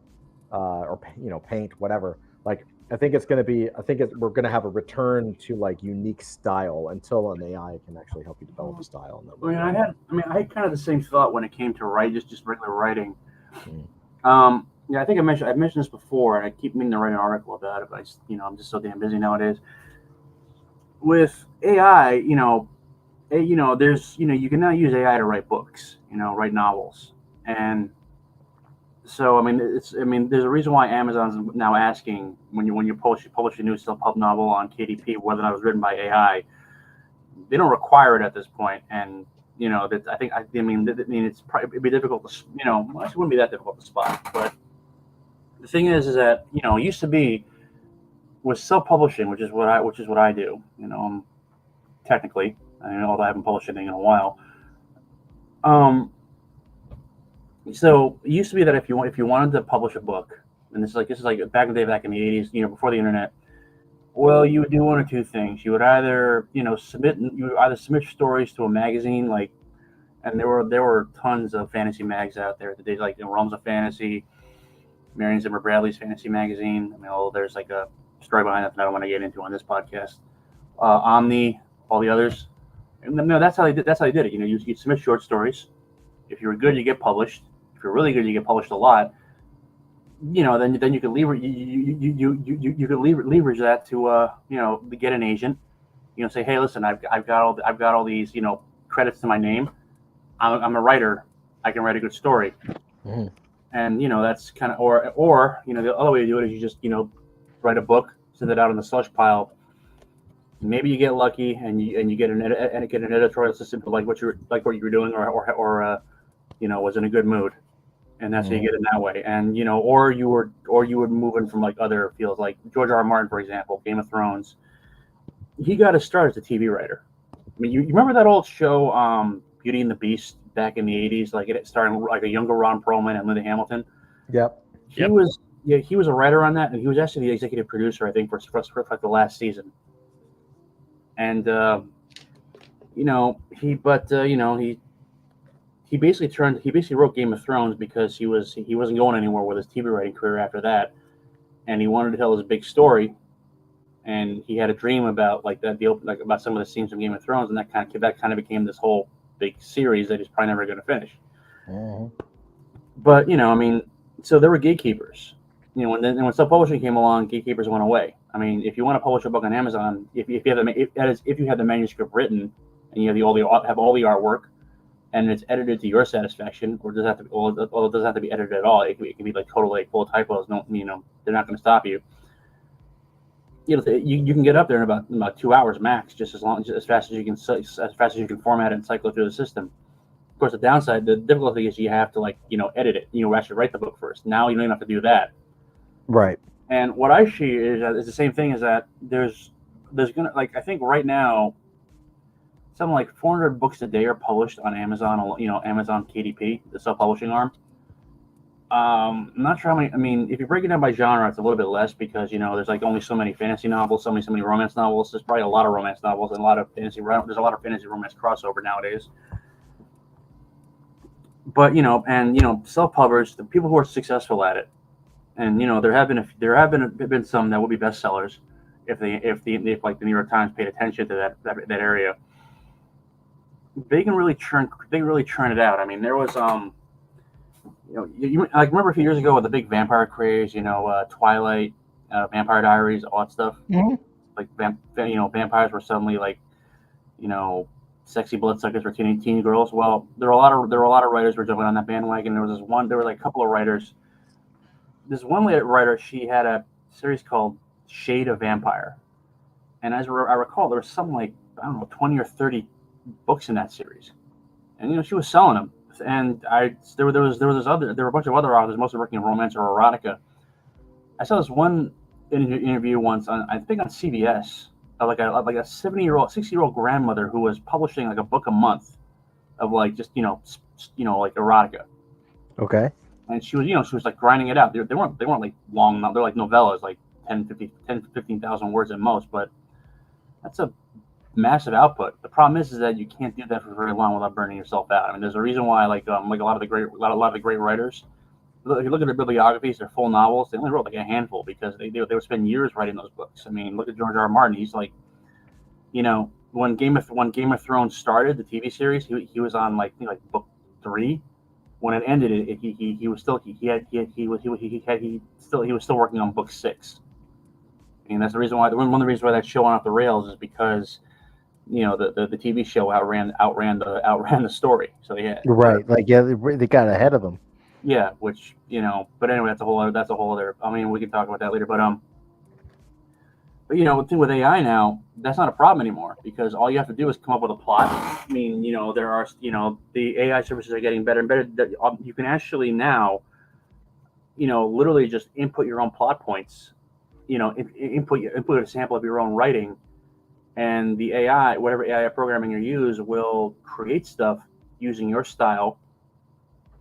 or paint, whatever. Like I think we're going to have a return to like unique style until an AI can actually help you develop a style. I had kind of the same thought when it came to just regular writing. Yeah, I think I mentioned this before, and I keep meaning to write an article about it, but I'm just so damn busy nowadays. With AI, there's you can now use AI to write books, write novels, and so there's a reason why Amazon's now asking when you publish a new self-pub novel on KDP whether or not it was written by AI. They don't require it at this point, and it'd be difficult to it wouldn't be that difficult to spot, but the thing is that it used to be with self-publishing, which is what I do. Technically, although I haven't published anything in a while. So it used to be that if you wanted to publish a book, and this is like back in the day, back in the 80s, before the internet, well, you would do one or two things. You would either submit stories to a magazine, and there were tons of fantasy mags out there. The days like Realms of Fantasy, Marion Zimmer Bradley's fantasy magazine. There's like a story behind that I don't want to get into on this podcast. Omni, all the others. And no, that's how they did it. You'd submit short stories. If you were good, you get published. If you're really good, you get published a lot. then you can leverage you can leverage that to get an agent. Say, hey, listen, I've got all these credits to my name. I'm a writer. I can write a good story. Mhm. And that's kind of or the other way to do it is you just write a book, send it out on the slush pile. Maybe you get lucky and you get an editorial assistant like what you were doing or was in a good mood, and that's how you get it that way. And or you would move in from like other fields, like George R. R. Martin, for example, Game of Thrones. He got his start as a TV writer. I mean, you remember that old show, Beauty and the Beast, back in the '80s, like it starring like a younger Ron Perlman and Linda Hamilton. Yep. He was a writer on that, and he was actually the executive producer, I think, for like the last season. And he basically wrote Game of Thrones because he wasn't going anywhere with his TV writing career after that, and he wanted to tell his big story. And he had a dream about about some of the scenes from Game of Thrones, and that kind of became this whole big series that he's probably never going to finish. But so there were gatekeepers. When self-publishing came along, gatekeepers went away. I mean, if you want to publish a book on Amazon, if you have the manuscript written and you have all the artwork, and it's edited to your satisfaction, or it doesn't have to be edited at all. It can be like totally full of typos. No, they're not going to stop you. You can get up there in about 2 hours max, just as fast as you can format it and cycle it through the system. Of course, the difficulty is you have to edit it. Actually write the book first. Now you don't even have to do that. Right. And what I see is the same thing. Is that there's gonna I think right now, something like 400 books a day are published on Amazon. Amazon KDP, the self-publishing arm. I'm not sure how many. I mean, if you break it down by genre, it's a little bit less because there's only so many fantasy novels, so many romance novels. There's probably a lot of romance novels and a lot of fantasy. There's a lot of fantasy romance crossover nowadays. But self-published, the people who are successful at it, and there have been some that will be bestsellers if like the New York Times paid attention to that area. They can really churn it out. I mean, there was you remember a few years ago with the big vampire craze, Twilight, Vampire Diaries, all that stuff. Mm-hmm. Like vampires were suddenly sexy bloodsuckers for teen girls. Well, there were a lot of writers who were jumping on that bandwagon. There were a couple of writers. This one writer, she had a series called Shade of Vampire, and as I recall, there was something like 20 or 30 books in that series, and she was selling them. And there were a bunch of other authors, mostly working in romance or erotica. I saw this one interview once on CBS of like a 60-year-old grandmother who was publishing like a book a month of erotica. Okay. And she was like grinding it out. They weren't like long. They're like novellas, like 10 to 15,000 words at most. But that's a massive output. The problem is that you can't do that for very long without burning yourself out. I mean, there's a reason why a lot of the great writers. If you look at their bibliographies, their full novels, they only wrote like a handful because they would spend years writing those books. I mean, look at George R. R. Martin. He's like, when Game of Thrones started, the TV series, he was on like book 3. When it ended, he was still working on book 6. I mean, that's the reason why one of the reasons why that show went off the rails is because the TV show outran the story. So they got ahead of them. Yeah, which but anyway, that's a whole other. I mean, we can talk about that later. But the thing with AI now, that's not a problem anymore because all you have to do is come up with a plot. I mean, there are the AI services are getting better and better. You can actually now, literally just input your own plot points. Input a sample of your own writing, and the AI, whatever AI programming you use, will create stuff using your style,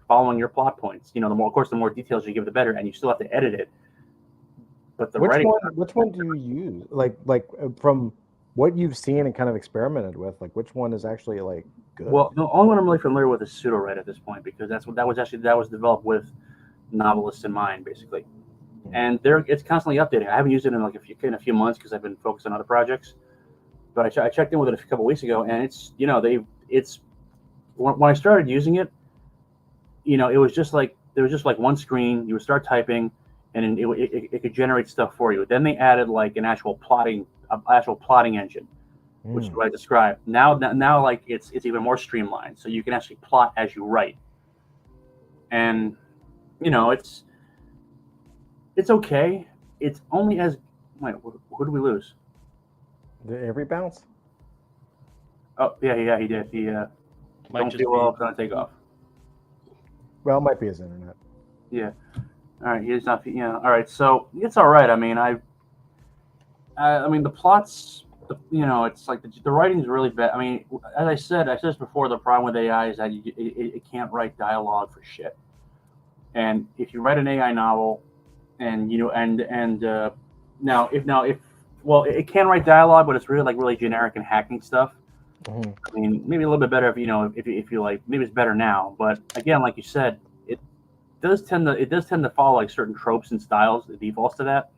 following your plot points. The more details you give, the better, and you still have to edit it. But which one do you use? Like from what you've seen and kind of experimented with, like which one is actually like good? Well, the only one I'm really familiar with is pseudo-write at this point because that was developed with novelists in mind, basically. And it's constantly updating. I haven't used it in a few months because I've been focused on other projects. But I checked in with it a couple weeks ago, and it's when I started using it, it was just like one screen. You would start typing, and it could generate stuff for you. Then they added like an actual plotting engine, which is what I described. Now like it's even more streamlined, so you can actually plot as you write. And it's okay. It's only as wait, who do we lose? Did Avery bounce? Oh yeah, he did. He don't feel well. It's gonna take off. Well, it might be his internet. Yeah. All right. He's not. Yeah. All right. So it's all right. I mean, I mean, the plots. It's like the writing's really bad. I mean, as I said this before. The problem with AI is that it can't write dialogue for shit. And if you write an AI novel, and now if it can write dialogue, but it's really generic and hacking stuff. Mm-hmm. I mean, maybe a little bit better if you like. Maybe it's better now, but again, like you said, it does tend to follow like certain tropes and styles, the defaults to that.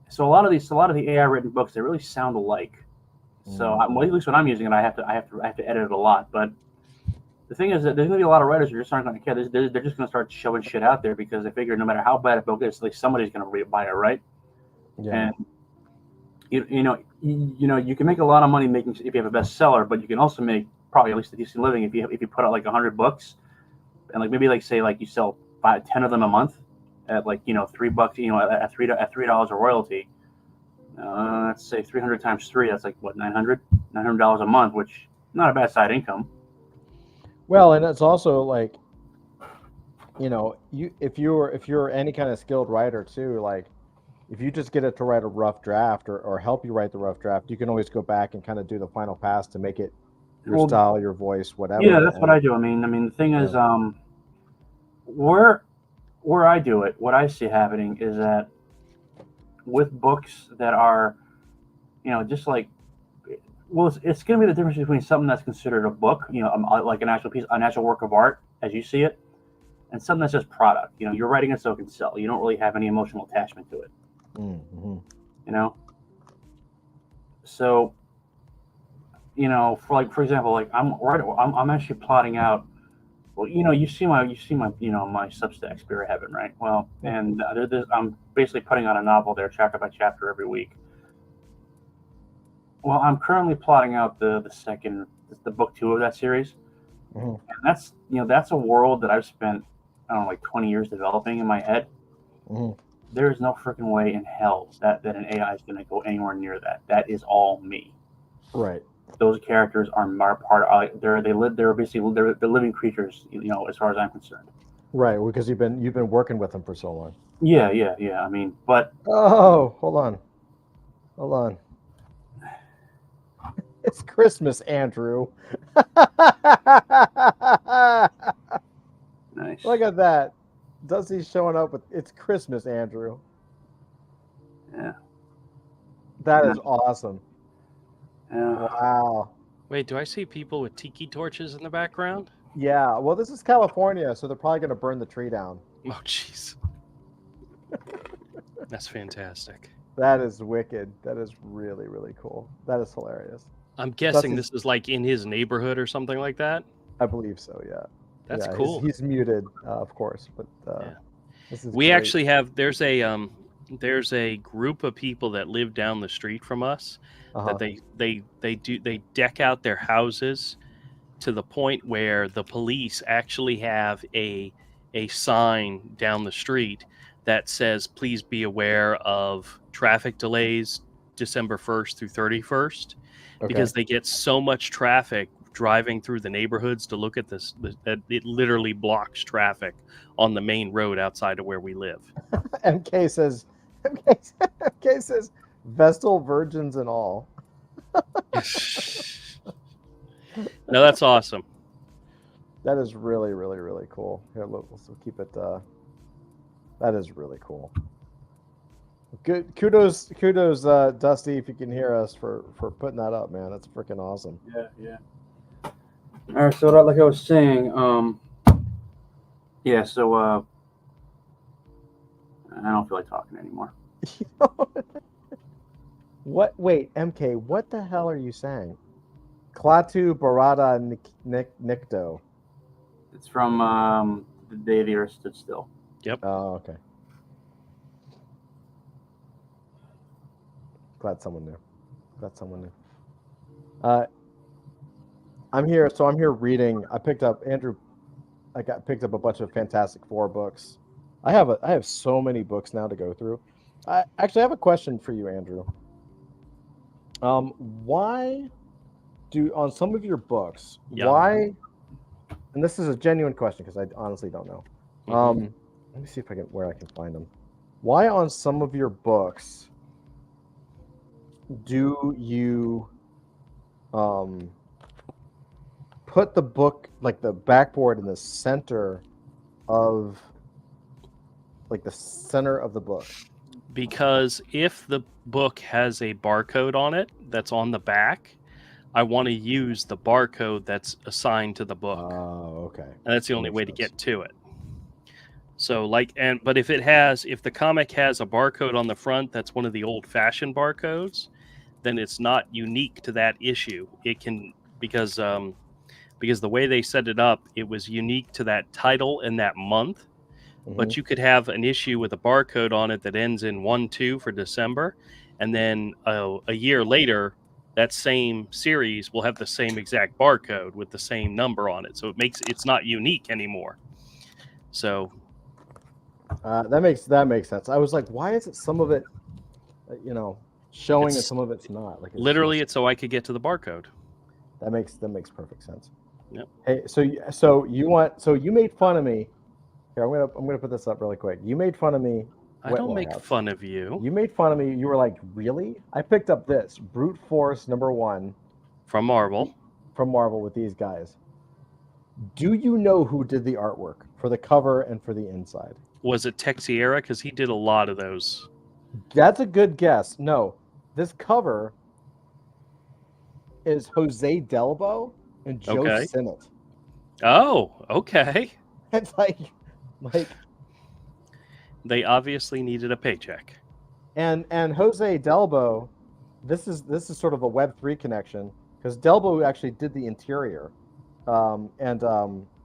So a lot of the AI written books, they really sound alike. So at least when I'm using it, I have to edit it a lot. But the thing is that there's gonna be a lot of writers who just aren't gonna care. They're just gonna start shoving shit out there because they figure no matter how bad a book is, like somebody's gonna buy it, right? Yeah. And you can make a lot of money if you have a bestseller, but you can also make probably at least a decent living if you put out like 100 books, and like maybe like say like you sell 10 of them a month at like $3, at $3 a royalty. Let's say 300 times 3. That's like what, $900 a month, which not a bad side income. Well, and it's also like, if you're any kind of skilled writer too, like if you just get it to write a rough draft or help you write the rough draft, you can always go back and kind of do the final pass to make it your style, your voice, whatever. Yeah, that's what I do. I mean, the thing is, where I do it, what I see happening is that with books that are, just like, well, it's going to be the difference between something that's considered a book, like an actual work of art as you see it, and something that's just product. You're writing it so it can sell. You don't really have any emotional attachment to it. Mm-hmm. So, for example, like I'm actually plotting out. Well, you see my my Substack Spirit Heaven, right? Well, and I'm basically putting out a novel there, chapter by chapter, every week. Well, I'm currently plotting out the book 2 of that series, and that's a world that I've spent, I don't know, like 20 years developing in my head. Mm-hmm. There is no freaking way in hell that an AI is going to go anywhere near that. That is all me. Right. Those characters are my part. They're basically living creatures. As far as I'm concerned. Right, because you've been working with them for so long. Yeah. I mean, but hold on. It's Christmas, Andrew. nice. Look at that. Dusty's showing up with it's Christmas, Andrew. Yeah. That is awesome. Yeah. Wow. Wait, do I see people with tiki torches in the background? Yeah. Well, this is California, so they're probably going to burn the tree down. Oh, jeez. That's fantastic. That is wicked. That is really, really cool. That is hilarious. I'm guessing this is like in his neighborhood or something like that. I believe so. Yeah. That's cool. He's muted, of course, but this is. We great. actually have. There's a group of people that live down the street from us that they deck out their houses to the point where the police actually have a sign down the street that says, "Please be aware of traffic delays December 1st through 31st," because they get so much traffic driving through the neighborhoods to look at this that it literally blocks traffic on the main road outside of where we live. MK says Vestal virgins and all. No, that's awesome. That is really, really, really cool. Here, look, so keep it. That is really cool. Good, kudos, Dusty, if you can hear us for putting that up, man. That's freaking awesome. Yeah. All right, so like I was saying, yeah. So I don't feel like talking anymore. What? Wait, MK, what the hell are you saying? Klaatu Barada Nikto. It's from The Day the Earth Stood Still. Yep. Oh, okay. Glad someone knew. Glad someone knew. I'm here. So I'm here reading. I picked up Andrew. Picked up a bunch of Fantastic Four books. I have so many books now to go through. I actually have a question for you, Andrew. Why do on some of your books? Yeah. Why? And this is a genuine question because I honestly don't know. Let me see if where I can find them. Why on some of your books do you put the book, like the backboard, in the center of the book? Because if the book has a barcode on it that's on the back, I want to use the barcode that's assigned to the book. Oh, okay. And that's the only way to get to it. So but if the comic has a barcode on the front that's one of the old-fashioned barcodes, then it's not unique to that issue. It can because the way they set it up, it was unique to that title and that month. But you could have an issue with a barcode on it that ends in 1/2 for December, and then a year later, that same series will have the same exact barcode with the same number on it. So it's not unique anymore. So that makes sense. I was like, why is it some of it, showing and some of it's not? Like it's so I could get to the barcode. That makes perfect sense. Yep. Hey, so you made fun of me. Here, I'm gonna put this up really quick. You made fun of me. I don't make fun of you. You made fun of me. You were like, really? I picked up this Brute Force #1 from Marvel. From Marvel with these guys. Do you know who did the artwork for the cover and for the inside? Was it Texiera? Because he did a lot of those. That's a good guess. No, this cover is Jose Delbo and Joe Sinnott. Oh, okay. It's like they obviously needed a paycheck. And Jose Delbo, this is sort of a Web3 connection because Delbo actually did the interior, and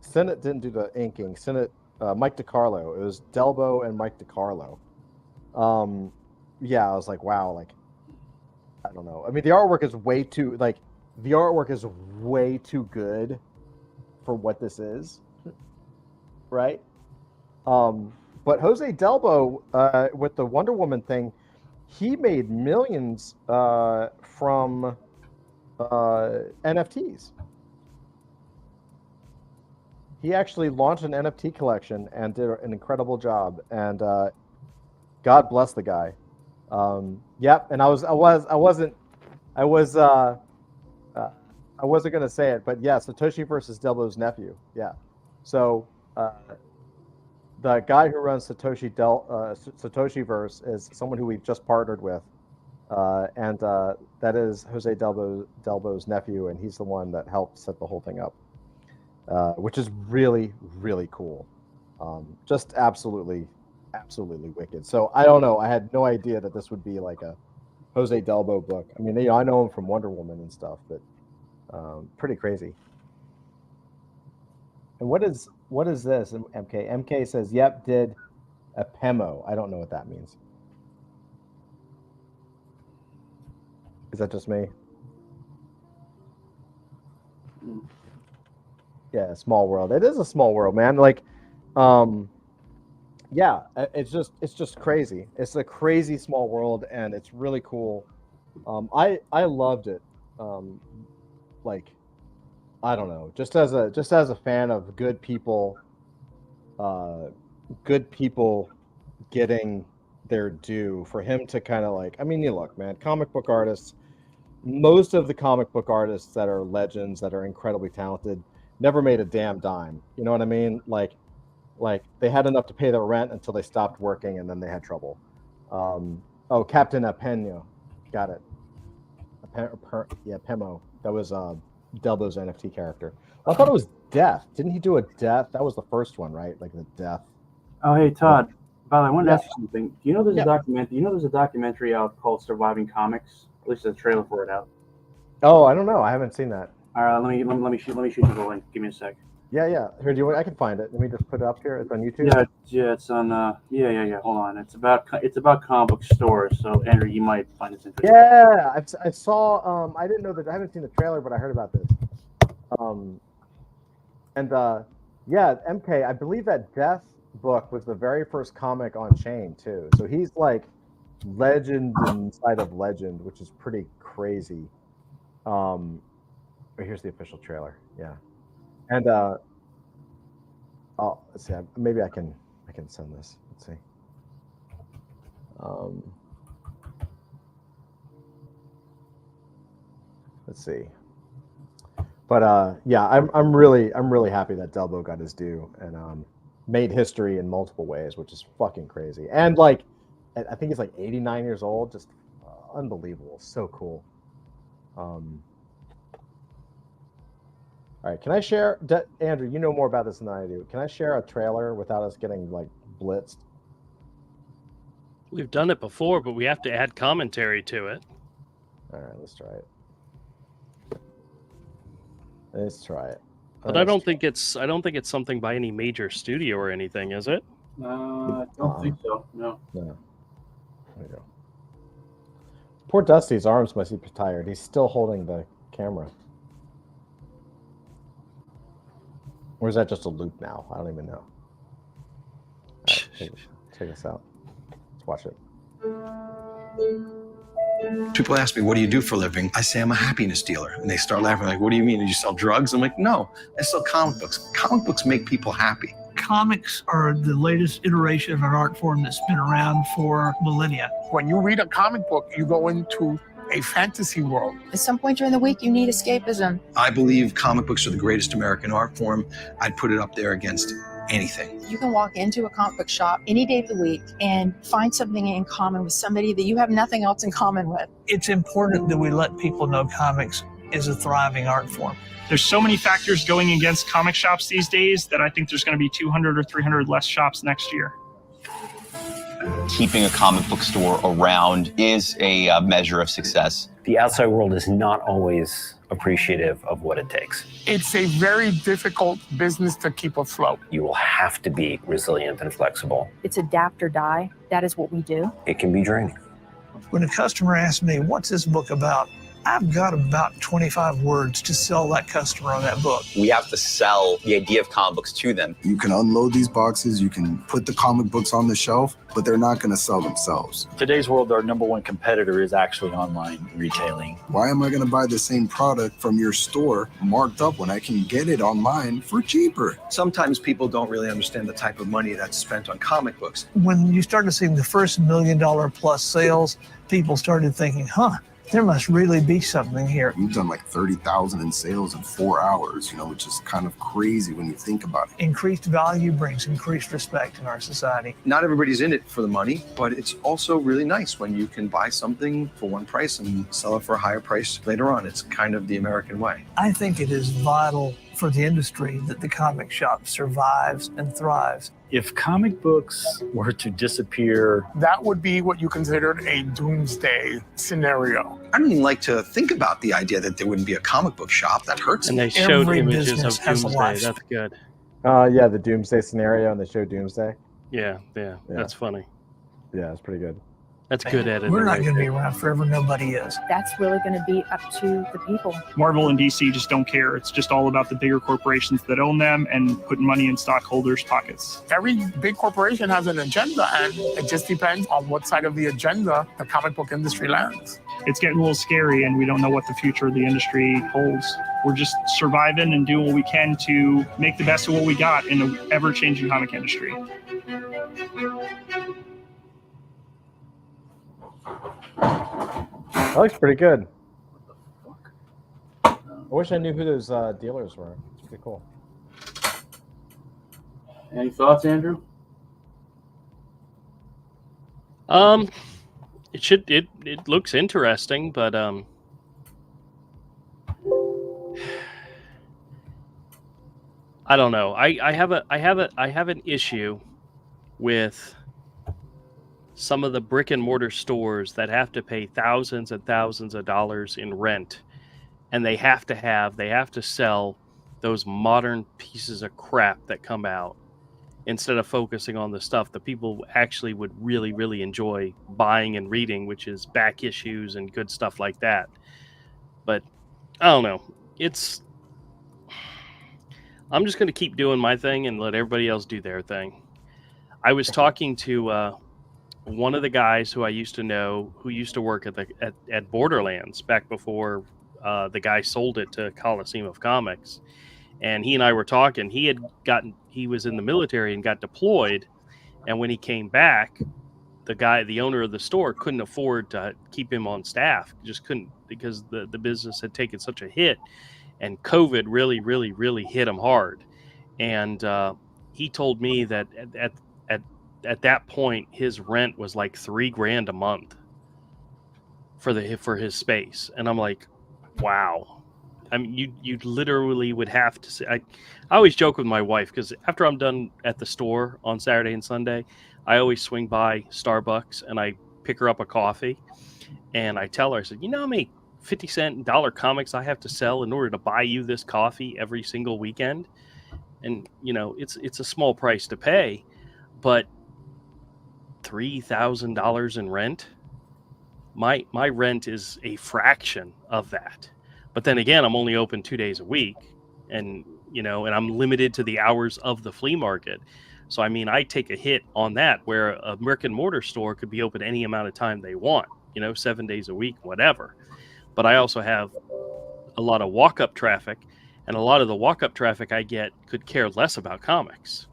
Sinnott didn't do the inking. Sinnott, Mike DiCarlo. It was Delbo and Mike DiCarlo. Yeah, I was like, wow, like I don't know. I mean, the artwork is way too good for what this is, right? But Jose Delbo, with the Wonder Woman thing, he made millions from NFTs. He actually launched an NFT collection and did an incredible job. And God bless the guy. Yep. And I wasn't gonna say it, but yeah, Satoshi versus Delbo's nephew. Yeah. So the guy who runs Satoshiverse is someone who we've just partnered with, and that is Jose Delbo's nephew, and he's the one that helped set the whole thing up, which is really, really cool. Just absolutely wicked. So I don't know. I had no idea that this would be like a Jose Delbo book. I mean, I know him from Wonder Woman and stuff, but pretty crazy. And what is this? MK? MK says, yep, did a PEMO. I don't know what that means. Is that just me? Yeah, small world. It is a small world, man. Like, yeah, it's just crazy. It's a crazy small world, and it's really cool. I loved it. Like, I don't know, just as a fan of good people getting their due, for him to kind of like, I mean, you look, man, comic book artists, most of the comic book artists that are legends, that are incredibly talented, never made a damn dime. You know what I mean? Like they had enough to pay their rent until they stopped working, and then they had trouble. Oh, Captain Apeno, got it. Yeah, Pemo. That was Delbo's NFT character. Well, I thought it was Death. Didn't he do a Death? That was the first one, right? Like the Death. Oh, hey Todd. By the way, I wanted to ask you something. Do you know there's a document? Do you know there's a documentary out called Surviving Comics? At least a trailer for it out. Oh, I don't know. I haven't seen that. All right, let me shoot you the link. Give me a sec. Yeah. Here, do you want? I can find it. Let me just put it up here. It's on YouTube. Yeah, it's on. Yeah. Hold on, it's about comic book stores. So Andrew, you might find this interesting. Yeah, I saw. I didn't know that. I haven't seen the trailer, but I heard about this. Yeah, MK. I believe that Death book was the very first comic on chain too. So he's like legend inside of legend, which is pretty crazy. Here's the official trailer. Yeah, and let's see. Maybe I can send this. Let's see. Let's see. But yeah, I'm really happy that Delbo got his due and made history in multiple ways, which is fucking crazy. And like, I think he's like 89 years old, just unbelievable, so cool. All right, can I share, Andrew? You know more about this than I do. Can I share a trailer without us getting like blitzed? We've done it before, but we have to add commentary to it. All right, let's try it. Let's try it. But I don't think it's something by any major studio or anything, is it? I don't think so. No. There you go. Poor Dusty's arms must be tired. He's still holding the camera. Or is that just a loop now? I don't even know. All right, check this out. Let's watch it. People ask me, what do you do for a living? I say, I'm a happiness dealer. And they start laughing like, what do you mean? Do you sell drugs? I'm like, no, I sell comic books. Comic books make people happy. Comics are the latest iteration of an art form that's been around for millennia. When you read a comic book, you go into a fantasy world. At some point during the week, you need escapism. I believe comic books are the greatest American art form. I'd put it up there against anything. You can walk into a comic book shop any day of the week and find something in common with somebody that you have nothing else in common with. It's important that we let people know comics is a thriving art form. There's so many factors going against comic shops these days that I think there's going to be 200 or 300 less shops next year. Keeping a comic book store around is a measure of success. The outside world is not always appreciative of what it takes. It's a very difficult business to keep afloat. You will have to be resilient and flexible. It's adapt or die. That is what we do. It can be draining. When a customer asks me, what's this book about? I've got about 25 words to sell that customer on that book. We have to sell the idea of comic books to them. You can unload these boxes, you can put the comic books on the shelf, but they're not going to sell themselves. Today's world, our number one competitor is actually online retailing. Why am I going to buy the same product from your store marked up when I can get it online for cheaper? Sometimes people don't really understand the type of money that's spent on comic books. When you started seeing the first $1 million plus sales, people started thinking, there must really be something here. We've done like 30,000 in sales in 4 hours, which is kind of crazy when you think about it. Increased value brings increased respect in our society. Not everybody's in it for the money, but it's also really nice when you can buy something for one price and sell it for a higher price later on. It's kind of the American way. I think it is vital for the industry that the comic shop survives and thrives. If comic books were to disappear, that would be what you considered a doomsday scenario. I don't even like to think about the idea that there wouldn't be a comic book shop. That hurts. And they showed images of doomsday. That's good. Yeah, the doomsday scenario, and they showed doomsday. Yeah, that's funny. Yeah, it's pretty good. That's good editing. We're not going to be around forever. Nobody is. That's really going to be up to the people. Marvel and DC just don't care. It's just all about the bigger corporations that own them and putting money in stockholders' pockets. Every big corporation has an agenda, and it just depends on what side of the agenda the comic book industry lands. It's getting a little scary, and we don't know what the future of the industry holds. We're just surviving and doing what we can to make the best of what we got in an ever-changing comic industry. That looks pretty good. I wish I knew who those dealers were. It's pretty cool. Any thoughts, Andrew? It looks interesting, but I don't know. I have an issue with some of the brick and mortar stores that have to pay thousands and thousands of dollars in rent, and they have to sell those modern pieces of crap that come out instead of focusing on the stuff that people actually would really, really enjoy buying and reading, which is back issues and good stuff like that. But I don't know. I'm just going to keep doing my thing and let everybody else do their thing. I was talking to one of the guys who I used to know, who used to work at Borderlands back before the guy sold it to Coliseum of Comics, and he and I were talking. He was in the military and got deployed, and when he came back, the owner of the store, couldn't afford to keep him on staff. Just couldn't, because the business had taken such a hit, and COVID really, really, really hit him hard. And he told me that at that point, his rent was like $3,000 a month for his space. And I'm like, wow. I mean, you literally would have to say. I always joke with my wife, because after I'm done at the store on Saturday and Sunday, I always swing by Starbucks and I pick her up a coffee, and I tell her, I said, you know how many 50-cent dollar comics I have to sell in order to buy you this coffee every single weekend? And it's a small price to pay, but $3,000 in rent, my rent is a fraction of that. But then again, I'm only open 2 days a week, and and I'm limited to the hours of the flea market. So I mean, I take a hit on that, where a brick and mortar store could be open any amount of time they want, 7 days a week, whatever. But I also have a lot of walk-up traffic, and a lot of the walk-up traffic I get could care less about comics.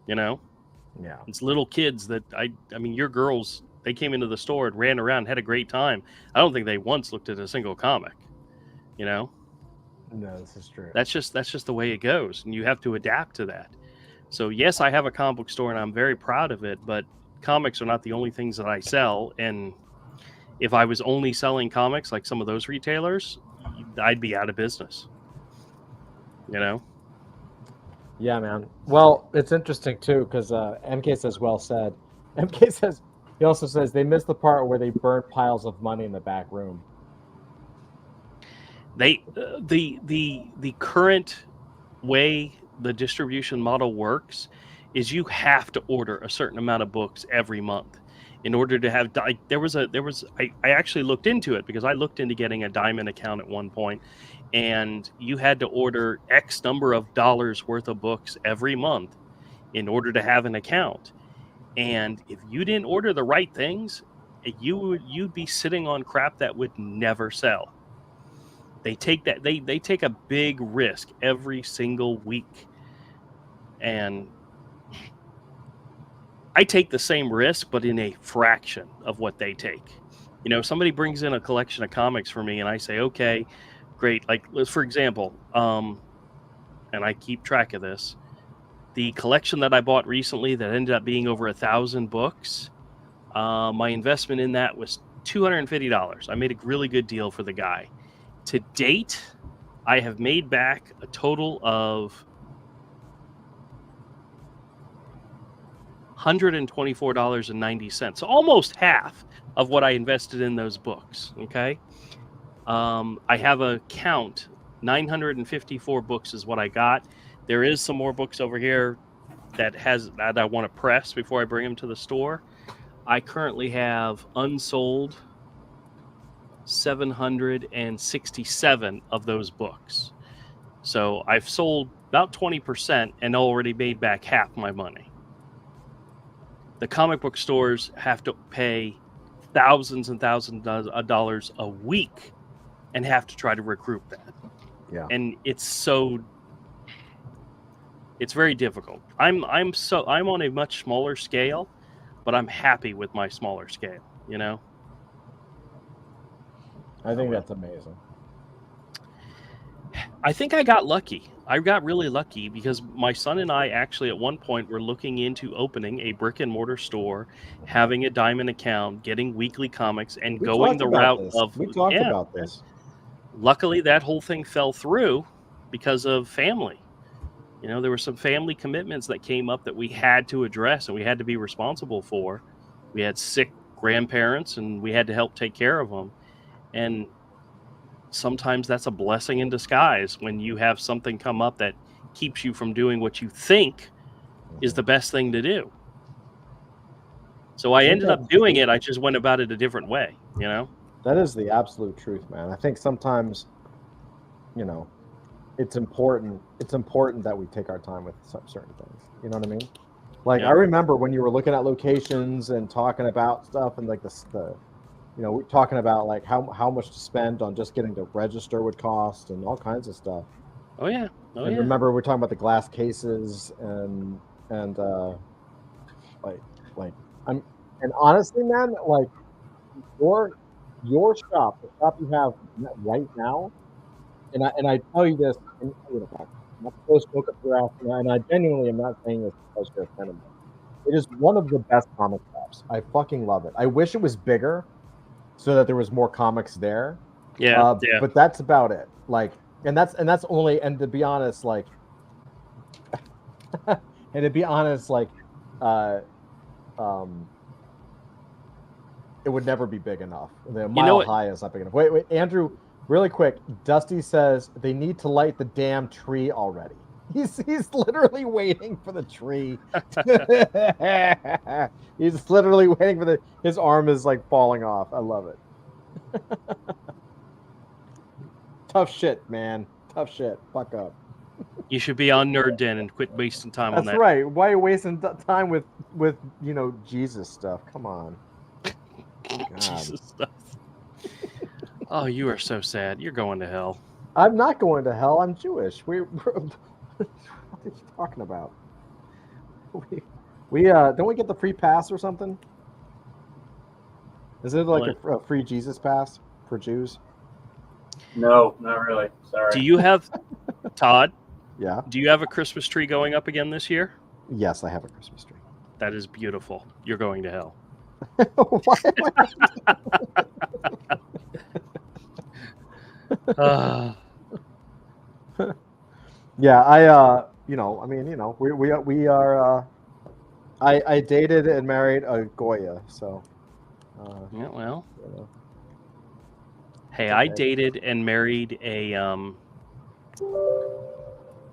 Yeah. It's little kids that I mean, your girls, they came into the store and ran around and had a great time. I don't think they once looked at a single comic. No, this is true. That's just the way it goes, and you have to adapt to that. So yes, I have a comic book store and I'm very proud of it, but comics are not the only things that I sell. And if I was only selling comics like some of those retailers, I'd be out of business. Yeah, man. Well, it's interesting too, because MK says, well said. MK says, he also says they missed the part where they burned piles of money in the back room. The current way the distribution model works is you have to order a certain amount of books every month in order to have. I actually looked into it, because I looked into getting a Diamond account at one point, and you had to order X number of dollars worth of books every month in order to have an account. And if you didn't order the right things, you'd be sitting on crap that would never sell. They take that they take a big risk every single week, and I take the same risk, but in a fraction of what they take. Somebody brings in a collection of comics for me, and I say, okay, great. Like, for example, and I keep track of this, the collection that I bought recently that ended up being over 1,000 books. My investment in that was $250. I made a really good deal for the guy. To date, I have made back a total of $124.90. So almost half of what I invested in those books. Okay. I have a count, 954 books is what I got. There is some more books over here that I want to press before I bring them to the store. I currently have unsold 767 of those books. So I've sold about 20% and already made back half my money. The comic book stores have to pay thousands and thousands of dollars a week and have to try to recoup that. Yeah. And it's very difficult. I'm on a much smaller scale, but I'm happy with my smaller scale, I think that's amazing. I think I got lucky. I got really lucky, because my son and I actually at one point were looking into opening a brick and mortar store, having a Diamond account, getting weekly comics, and going the route of. We talked about this. Luckily, that whole thing fell through because of family. There were some family commitments that came up that we had to address and we had to be responsible for. We had sick grandparents and we had to help take care of them. And sometimes that's a blessing in disguise when you have something come up that keeps you from doing what you think is the best thing to do. So I ended up doing it. I just went about it a different way, you know? That is the absolute truth, man. I think sometimes, you know, it's important that we take our time with certain things. You know what I mean? Like, I remember when you were looking at locations and talking about stuff, and like we're talking about like how much to spend on just getting to register would cost and all kinds of stuff. Oh yeah. And remember we're talking about the glass cases and and honestly, man, like your shop, the shop you have right now, and I tell you this, and, you know, I'm not supposed to look up your ass, and I genuinely am not saying this because you're a friend of mine. It is one of the best comic shops. I fucking love it. I wish it was bigger so that there was more comics there. Yeah, But that's about it. Like, and that's only, and to be honest, like, it would never be big enough. The Mile High is not big enough. Wait, Andrew, really quick. Dusty says they need to light the damn tree already. He's literally waiting for the tree. He's literally waiting for his arm is like falling off. I love it. Tough shit, man. Tough shit. Fuck up. You should be on Nerd Den and quit wasting time on that. That's right. Why are you wasting time with Jesus stuff? Come on. Jesus stuff. Oh, you are so sad. You're going to hell. I'm not going to hell. I'm Jewish. What are you talking about? We don't we get the free pass or something? Is it like a free Jesus pass for Jews? No, not really. Sorry. Do you have, Todd? Yeah. Do you have a Christmas tree going up again this year? Yes, I have a Christmas tree. That is beautiful. You're going to hell. Yeah, we are. I dated and married a Goya, so. Yeah, well. Hey, I dated and married a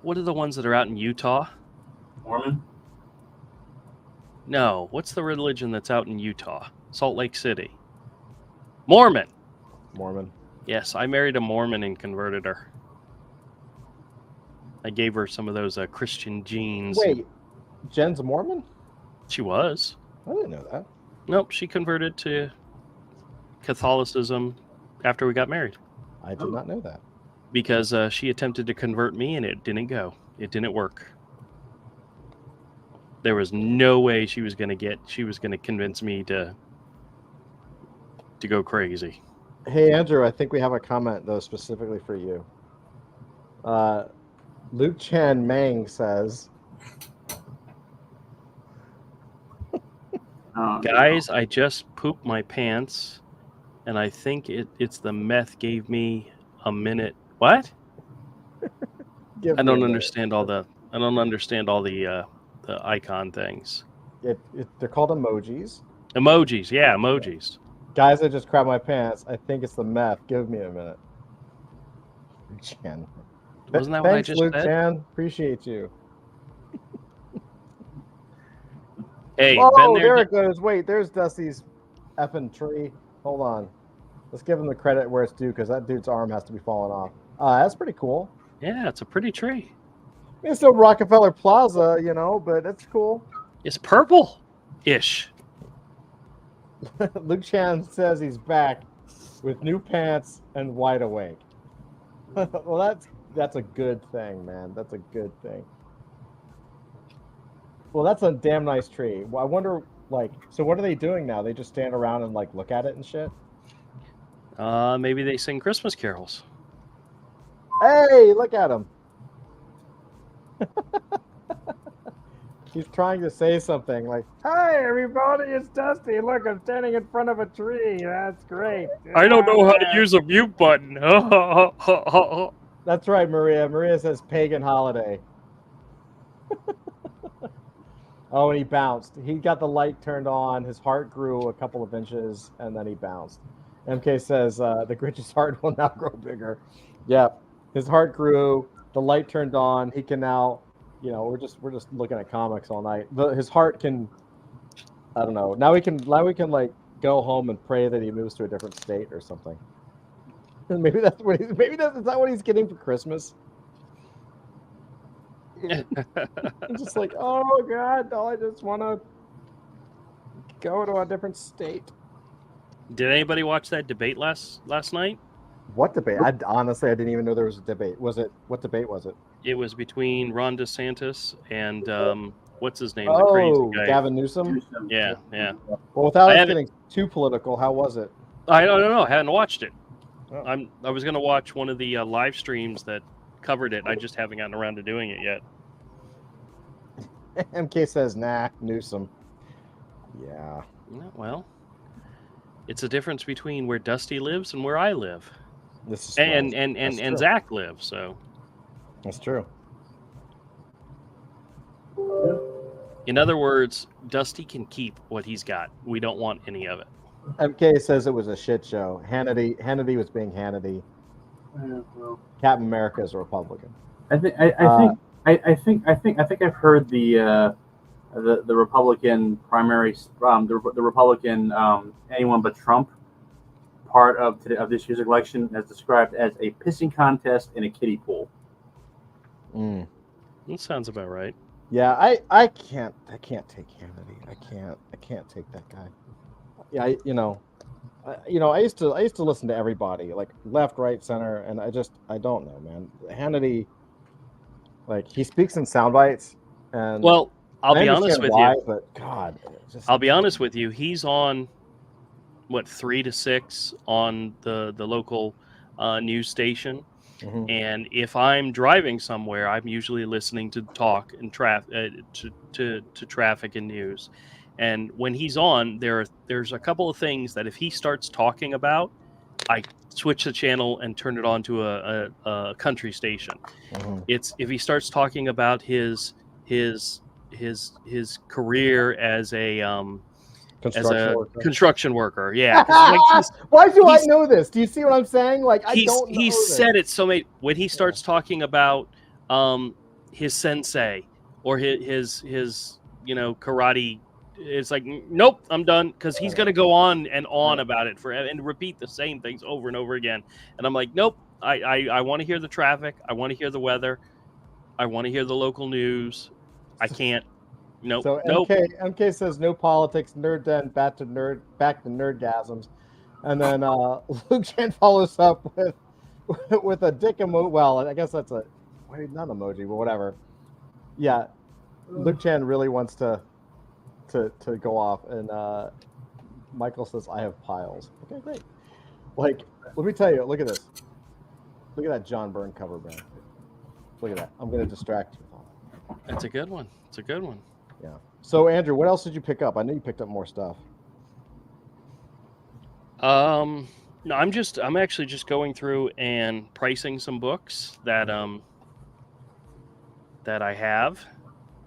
what are the ones that are out in Utah? Mormon? No, what's the religion that's out in Utah? Salt Lake City. Mormon. Yes, I married a Mormon and converted her. I gave her some of those Christian genes. Wait, Jen's a Mormon? She was. I didn't know that. Nope, she converted to Catholicism after we got married. I did not know that. Because she attempted to convert me and it didn't go. It didn't work. There was no way she was going to convince me to go crazy. Hey, Andrew, I think we have a comment, though, specifically for you. Luke Chan Mang says... Guys, I just pooped my pants, and I think it's the meth gave me a minute. What? I don't understand all the icon things. They're called emojis. Emojis, yeah, emojis. Guys, I just crapped my pants. I think it's the meth. Give me a minute. Chan. Wasn't that what I just Luke said? Chan. Appreciate you. Hey, oh, there it goes. Wait, there's Dusty's effing tree. Hold on. Let's give him the credit where it's due, because that dude's arm has to be falling off. That's pretty cool. Yeah, it's a pretty tree. It's still Rockefeller Plaza, but it's cool. It's purple-ish. Luke Chan says he's back with new pants and wide awake. Well, that's a good thing, man. That's a good thing. Well, that's a damn nice tree. Well, I wonder, so what are they doing now? They just stand around and look at it and shit? Maybe they sing Christmas carols. Hey, look at him. He's trying to say something like, "Hi, everybody, it's Dusty. Look, I'm standing in front of a tree. That's great." I don't know how to use a mute button. That's right, Maria. Maria says pagan holiday. Oh, and he bounced. He got the light turned on. His heart grew a couple of inches, and then he bounced. MK says the Grinch's heart will now grow bigger. Yep, his heart grew. The light turned on. He can now, we're just looking at comics all night. His heart can, I don't know. Now we can like go home and pray that he moves to a different state or something. Maybe that's what is that what he's getting for Christmas? I'm just like, oh God, no, I just want to go to a different state. Did anybody watch that debate last night? What debate? Honestly, I didn't even know there was a debate. What debate was it? It was between Ron DeSantis and what's his name? The crazy guy. Gavin Newsom. Yeah. Well, without us getting too political, how was it? I don't know. I hadn't watched it. Oh. I was going to watch one of the live streams that covered it. I just haven't gotten around to doing it yet. MK says, nah, Newsom. Yeah. Well, it's a difference between where Dusty lives and where I live. This is and Zach lives, so. That's true. In other words, Dusty can keep what he's got. We don't want any of it. MK says it was a shit show. Hannity was being Hannity. Well, Captain America is a Republican. I think I've heard the Republican primaries, the Republican anyone but Trump part of this year's election as described as a pissing contest in a kiddie pool. That sounds about right. Yeah, I can't take Hannity. I can't take that guy. Yeah, I used to listen to everybody, like left, right, center, and I don't know, man. Hannity, like, he speaks in sound bites, and well, I'll be honest with you. But God, I'll be honest with you. He's on 3 to 6 on the local news station, and if I'm driving somewhere, I'm usually listening to talk and to traffic and news. And when he's on, there's a couple of things that if he starts talking about, I switch the channel and turn it on to a country station. It's if he starts talking about his career as a construction worker. Yeah. Why do I know this? Do you see what I'm saying? Like, I don't know He's this. said it so many. When he starts talking about his sensei or his karate, it's like, nope, I'm done, because he's going to go on and on about it and repeat the same things over and over again. And I'm like, nope, I want to hear the traffic. I want to hear the weather. I want to hear the local news. I can't. Nope. So MK says no politics, nerd den, back to nerdgasms, and then Luke Chan follows up with a dick emoji. Well, I guess that's not emoji, but whatever. Yeah, Luke Chan really wants to go off, and Michael says I have piles. Okay, great. Like, let me tell you, look at this. Look at that John Byrne cover, man. Look at that. I'm going to distract you. That's a good one. It's a good one. Yeah. So, Andrew, what else did you pick up? I know you picked up more stuff. No, I'm actually just going through and pricing some books that I have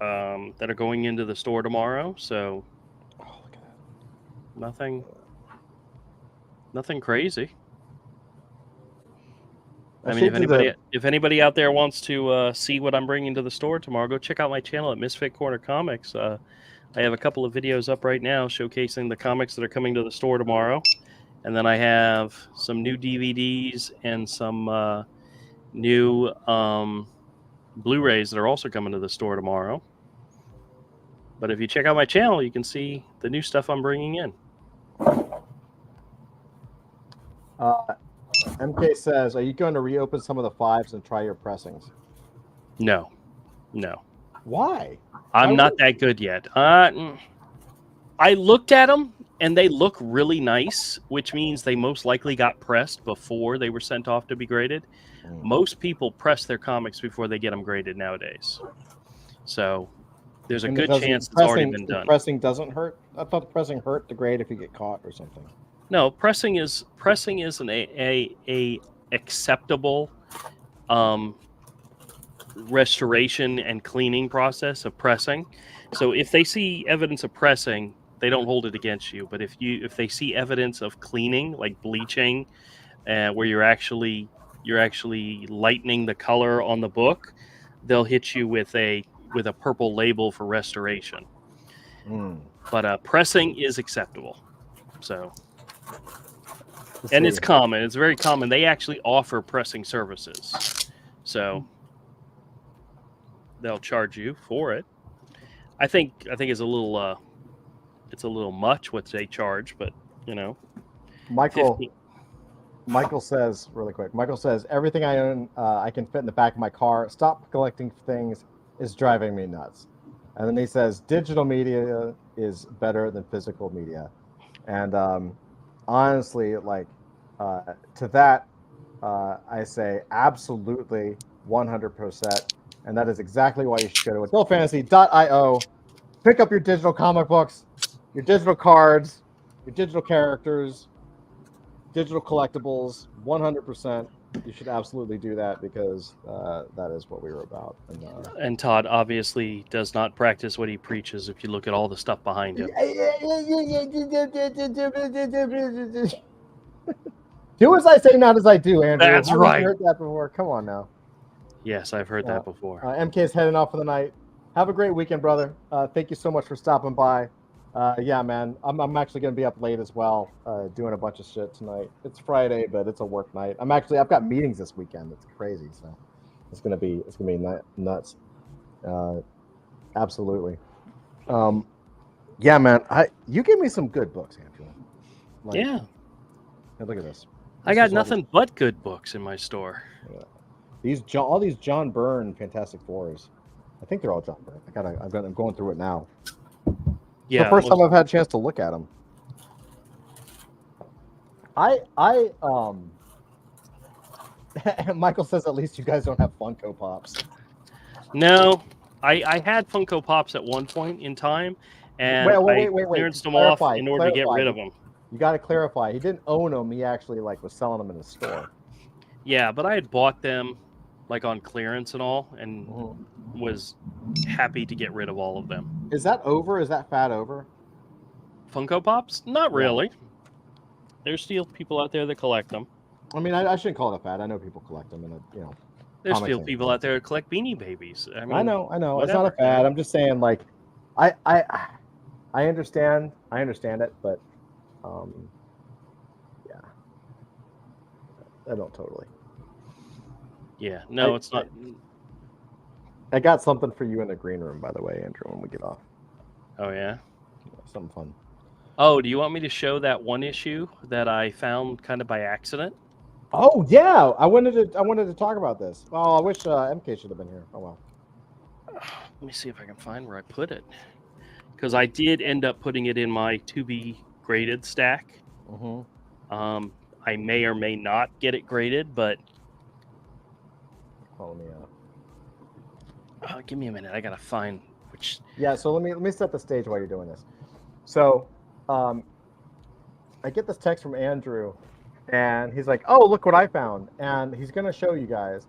that are going into the store tomorrow. So, look at that. Nothing crazy. I mean, if anybody out there wants to see what I'm bringing to the store tomorrow, go check out my channel at Misfit Corner Comics. I have a couple of videos up right now showcasing the comics that are coming to the store tomorrow. And then I have some new DVDs and some new Blu-rays that are also coming to the store tomorrow. But if you check out my channel, you can see the new stuff I'm bringing in. MK says, are you going to reopen some of the 5s and try your pressings? No. Why? I'm not that good yet. I looked at them, and they look really nice, which means they most likely got pressed before they were sent off to be graded. Most people press their comics before they get them graded nowadays. So there's a good chance it's already been done. Pressing doesn't hurt? I thought the pressing hurt to grade if you get caught or something. No, pressing is a acceptable restoration and cleaning process of pressing. So if they see evidence of pressing, hold it against you. But if they see evidence of cleaning, like bleaching, where you're actually lightening the color on the book, they'll hit you with a purple label for restoration. But pressing is acceptable. So, and it's common. It's very common. They actually offer pressing services, so they'll charge you for it. I think it's a little much what they charge, but Michael says really quick. Michael says everything I own, I can fit in the back of my car. Stop collecting things is driving me nuts. And then he says digital media is better than physical media. And honestly, like to that, I say absolutely 100%. And that is exactly why you should go to adultfantasy.io. Pick up your digital comic books, your digital cards, your digital characters, digital collectibles. 100%. You should absolutely do that because that is what we were about. And Todd obviously does not practice what he preaches. If you look at all the stuff behind him. Do as I say, not as I do, Andrew. That's right. You heard that before. Come on now. Yes, I've heard that before. MK is heading off for the night. Have a great weekend, brother. Thank you so much for stopping by. Yeah, man, I'm actually going to be up late as well, doing a bunch of shit tonight. It's Friday, but it's a work night. I've got meetings this weekend. It's crazy, so it's gonna be nuts. Absolutely. Yeah, man. You give me some good books, Andrew. Yeah. Hey, look at this. I got nothing but good books in my store. Yeah. All these John Byrne Fantastic Fours. I think they're all John Byrne. I'm going through it now. Yeah, the first time I've had a chance to look at them. Michael says at least you guys don't have Funko Pops. No, I had Funko Pops at one point in time, and wait. clearanced them off in order to get rid of them. You got to clarify. He didn't own them. He actually was selling them in the store. Yeah, but I had bought them on clearance and all, and was happy to get rid of all of them. Is that over? Is that fad over? Funko Pops? Not really. There's still people out there that collect them. I mean, I shouldn't call it a fad. I know people collect them, and there's still people out there that collect Beanie Babies. I mean, I know. Whatever. It's not a fad. I'm just saying, I understand it, but yeah, I don't totally. Yeah, no, it's not. I got something for you in the green room, by the way, Andrew, when we get off. Oh, yeah? Something fun. Oh, do you want me to show that one issue that I found kind of by accident? Oh, yeah. I wanted to talk about this. Oh, I wish MK should have been here. Oh, well. Let me see if I can find where I put it. Because I did end up putting it in my to-be graded stack. I may or may not get it graded, but... Call me give me a minute. I gotta find which. Yeah. So let me set the stage while you're doing this. So, I get this text from Andrew, and he's like, "Oh, look what I found," and he's gonna show you guys.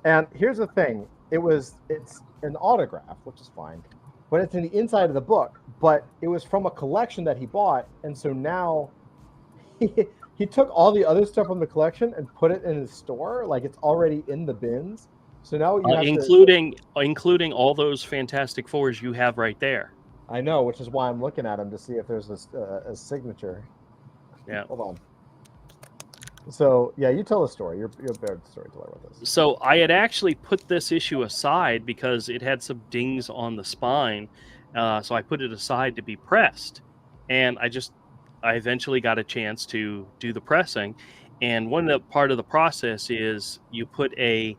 And here's the thing: it's an autograph, which is fine, but it's in the inside of the book. But it was from a collection that he bought, and so now he took all the other stuff from the collection and put it in his store, like it's already in the bins. So now you have including all those Fantastic Fours you have right there. I know, which is why I'm looking at them to see if there's a signature. Yeah. Hold on. So yeah, you tell the story. You're a better storyteller with this. So I had actually put this issue aside because it had some dings on the spine, so I put it aside to be pressed, and I eventually got a chance to do the pressing, and one of the part of the process is you put a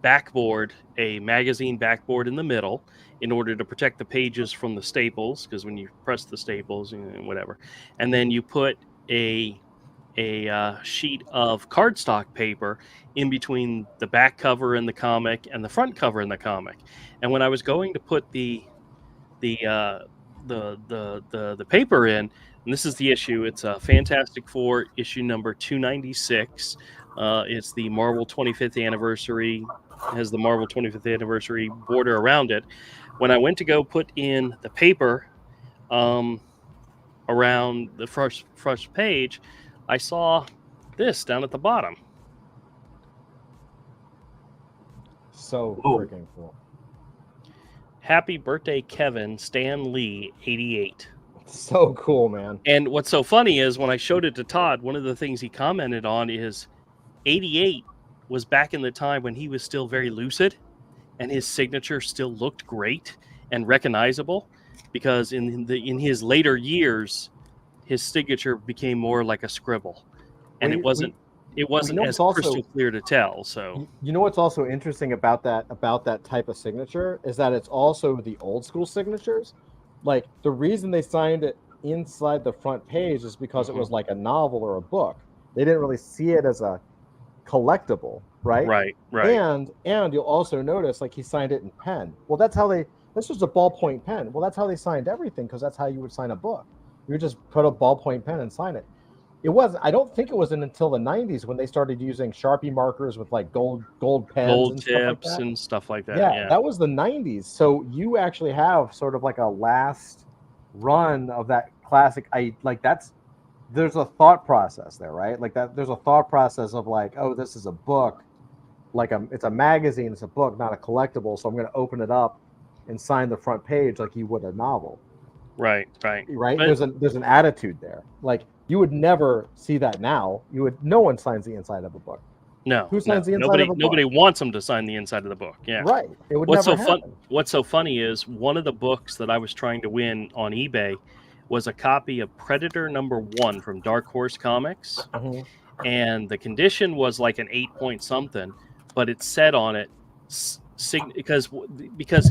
backboard, a magazine backboard in the middle in order to protect the pages from the staples, because when you press the staples and whatever, and then you put a sheet of cardstock paper in between the back cover in the comic and the front cover in the comic. And when I was going to put the paper in, and this is the issue, it's a Fantastic Four issue number 296. It's the Marvel 25th anniversary, has the Marvel 25th anniversary border around it. When I went to go put in the paper, around the first page, I saw this down at the bottom. So freaking cool. Happy birthday, Kevin, Stan Lee, 88. So cool, man. And what's so funny is when I showed it to Todd, one of the things he commented on is 88 was back in the time when he was still very lucid and his signature still looked great and recognizable, because in his later years, his signature became more like a scribble, and it wasn't as crystal clear to tell. So you know what's also interesting about that type of signature is that it's also the old school signatures. Like the reason they signed it inside the front page is because it was like a novel or a book. They didn't really see it as a collectible, right? Right. And you'll also notice like he signed it in pen. Well, this was a ballpoint pen. Well, that's how they signed everything, because that's how you would sign a book. You would just put a ballpoint pen and sign it. I don't think it wasn't until the 90s when they started using Sharpie markers with like gold pens, gold tips and stuff like that. Yeah, that was the 90s. So you actually have sort of like a last run of that classic. There's a thought process there, right? Like that. There's a thought process of like, oh, this is a book, it's a magazine, it's a book, not a collectible. So I'm going to open it up and sign the front page like you would a novel. Right. But there's an attitude there. Like you would never see that now. No one signs the inside of a book. No. Who signs the inside of a book? Nobody wants them to sign the inside of the book. Yeah. Right. It would never happen. What's so funny is one of the books that I was trying to win on eBay was a copy of Predator #1 from Dark Horse Comics. Mm-hmm. And the condition was like an 8 point something, but it said on it because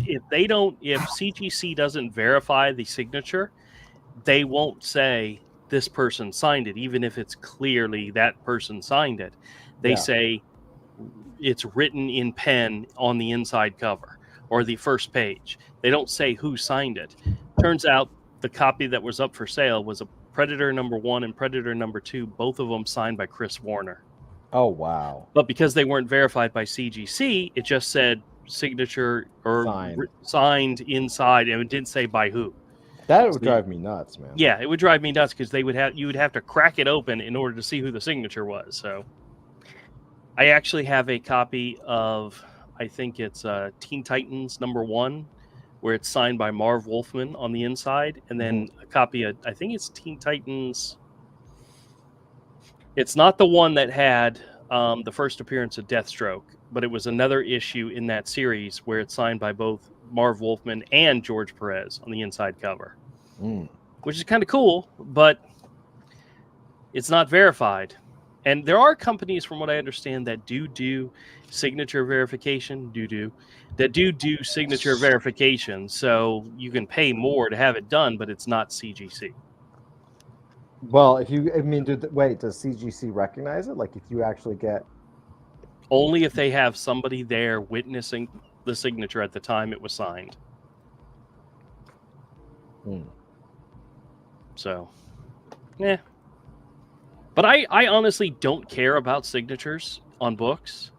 if CGC doesn't verify the signature, they won't say this person signed it, even if it's clearly that person signed it. They say it's written in pen on the inside cover or the first page. They don't say who signed it. Turns out the copy that was up for sale was a Predator #1 and Predator #2, both of them signed by Chris Warner. Oh, wow. But because they weren't verified by CGC, it just said signature or signed inside, and it didn't say by who. That would drive me nuts, man. Yeah, it would drive me nuts because you would have to crack it open in order to see who the signature was. So I actually have a copy of, I think it's Teen Titans #1, where it's signed by Marv Wolfman on the inside, and then a copy of, I think it's Teen Titans. It's not the one that had the first appearance of Deathstroke, but it was another issue in that series where it's signed by both Marv Wolfman and George Perez on the inside cover, which is kind of cool, but it's not verified. And there are companies, from what I understand, that do signature verification, that do signature verification. So you can pay more to have it done, but it's not CGC. Well, does CGC recognize it? Like if you actually get... Only if they have somebody there witnessing the signature at the time it was signed. So, yeah. But I honestly don't care about signatures on books.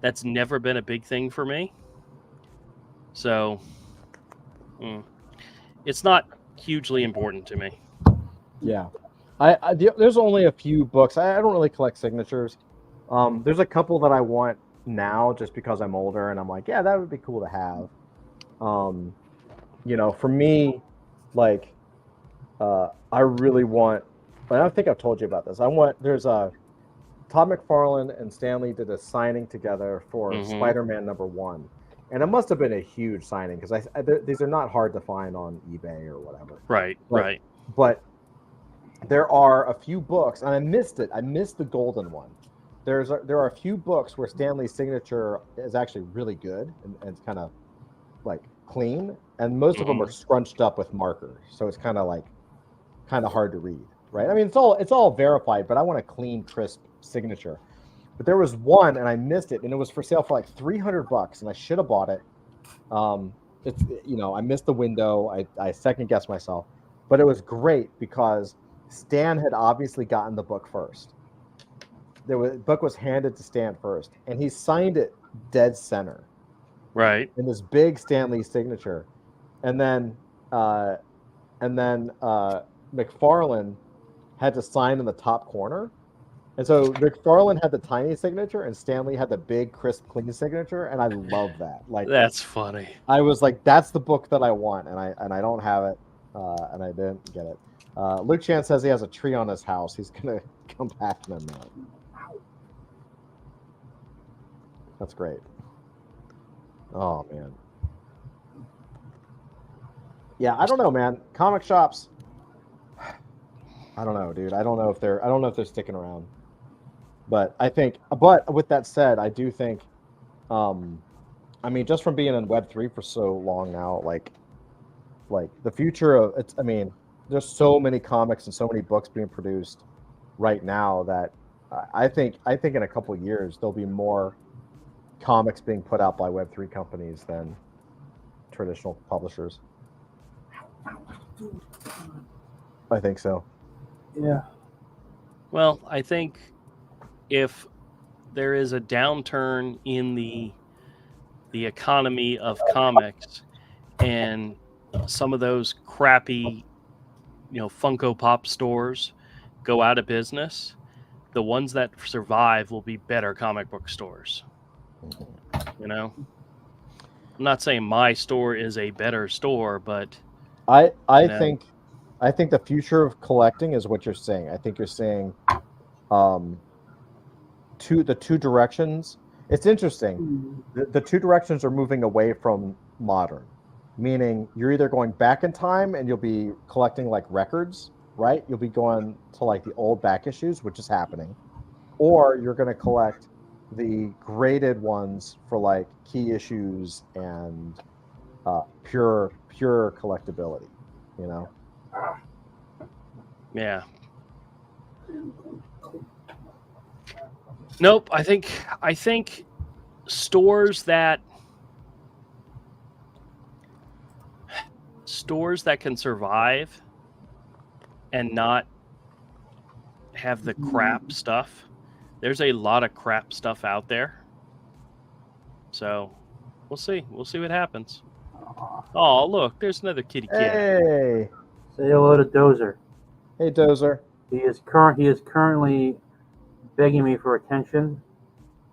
That's never been a big thing for me. So, it's not hugely important to me. Yeah. There's only a few books. I don't really collect signatures. There's a couple that I want now just because I'm older and I'm like, yeah, that would be cool to have. For me, like, I really want, but I don't think I've told you about this. Todd McFarlane and Stan Lee did a signing together for Spider-Man #1. And it must have been a huge signing because these are not hard to find on eBay or whatever. Right. But there are a few books, and I missed it. I missed the golden one. There are a few books where Stan Lee's signature is actually really good and it's kind of like clean, and most of them are scrunched up with markers, so it's kind of hard to read, right? I mean, it's all verified, but I want a clean, crisp signature. But there was one, and I missed it, and it was for sale for like $300, and I should have bought it. I missed the window. I second guessed myself, but it was great because Stan had obviously gotten the book first. The book was handed to Stan first, and he signed it dead center, right, in this big Stan Lee signature. And then and then McFarlane had to sign in the top corner. And so McFarlane had the tiny signature, and Stanley had the big, crisp, clean signature, and I love that. Like, That's funny. I was like, "That's the book that I want," and I don't have it, and I didn't get it. Luke Chan says he has a tree on his house. He's gonna come back in a minute. That's great. Oh man. Yeah, I don't know, man. Comic shops. I don't know, dude. I don't know if they're sticking around. But with that said, I do think, I mean, just from being in Web3 for so long now, like the future of it's. I mean, there's so many comics and so many books being produced right now that I think in a couple of years there'll be more comics being put out by Web3 companies than traditional publishers. I think so. Yeah. Well, I think if there is a downturn in the economy of comics and some of those crappy, Funko Pop stores go out of business, the ones that survive will be better comic book stores. I'm not saying my store is a better store, but I think the future of collecting is what you're saying. I think you're saying the two directions. It's interesting. The two directions are moving away from modern, meaning you're either going back in time and you'll be collecting like records, right? You'll be going to like the old back issues, which is happening, or you're going to collect the graded ones for like key issues and pure collectability, Yeah. Nope. I think stores that can survive and not have the crap stuff. There's a lot of crap stuff out there. So we'll see. We'll see what happens. Oh, look, there's another kitty cat. Hey. Say hello to Dozer. Hey, Dozer. He is currently begging me for attention,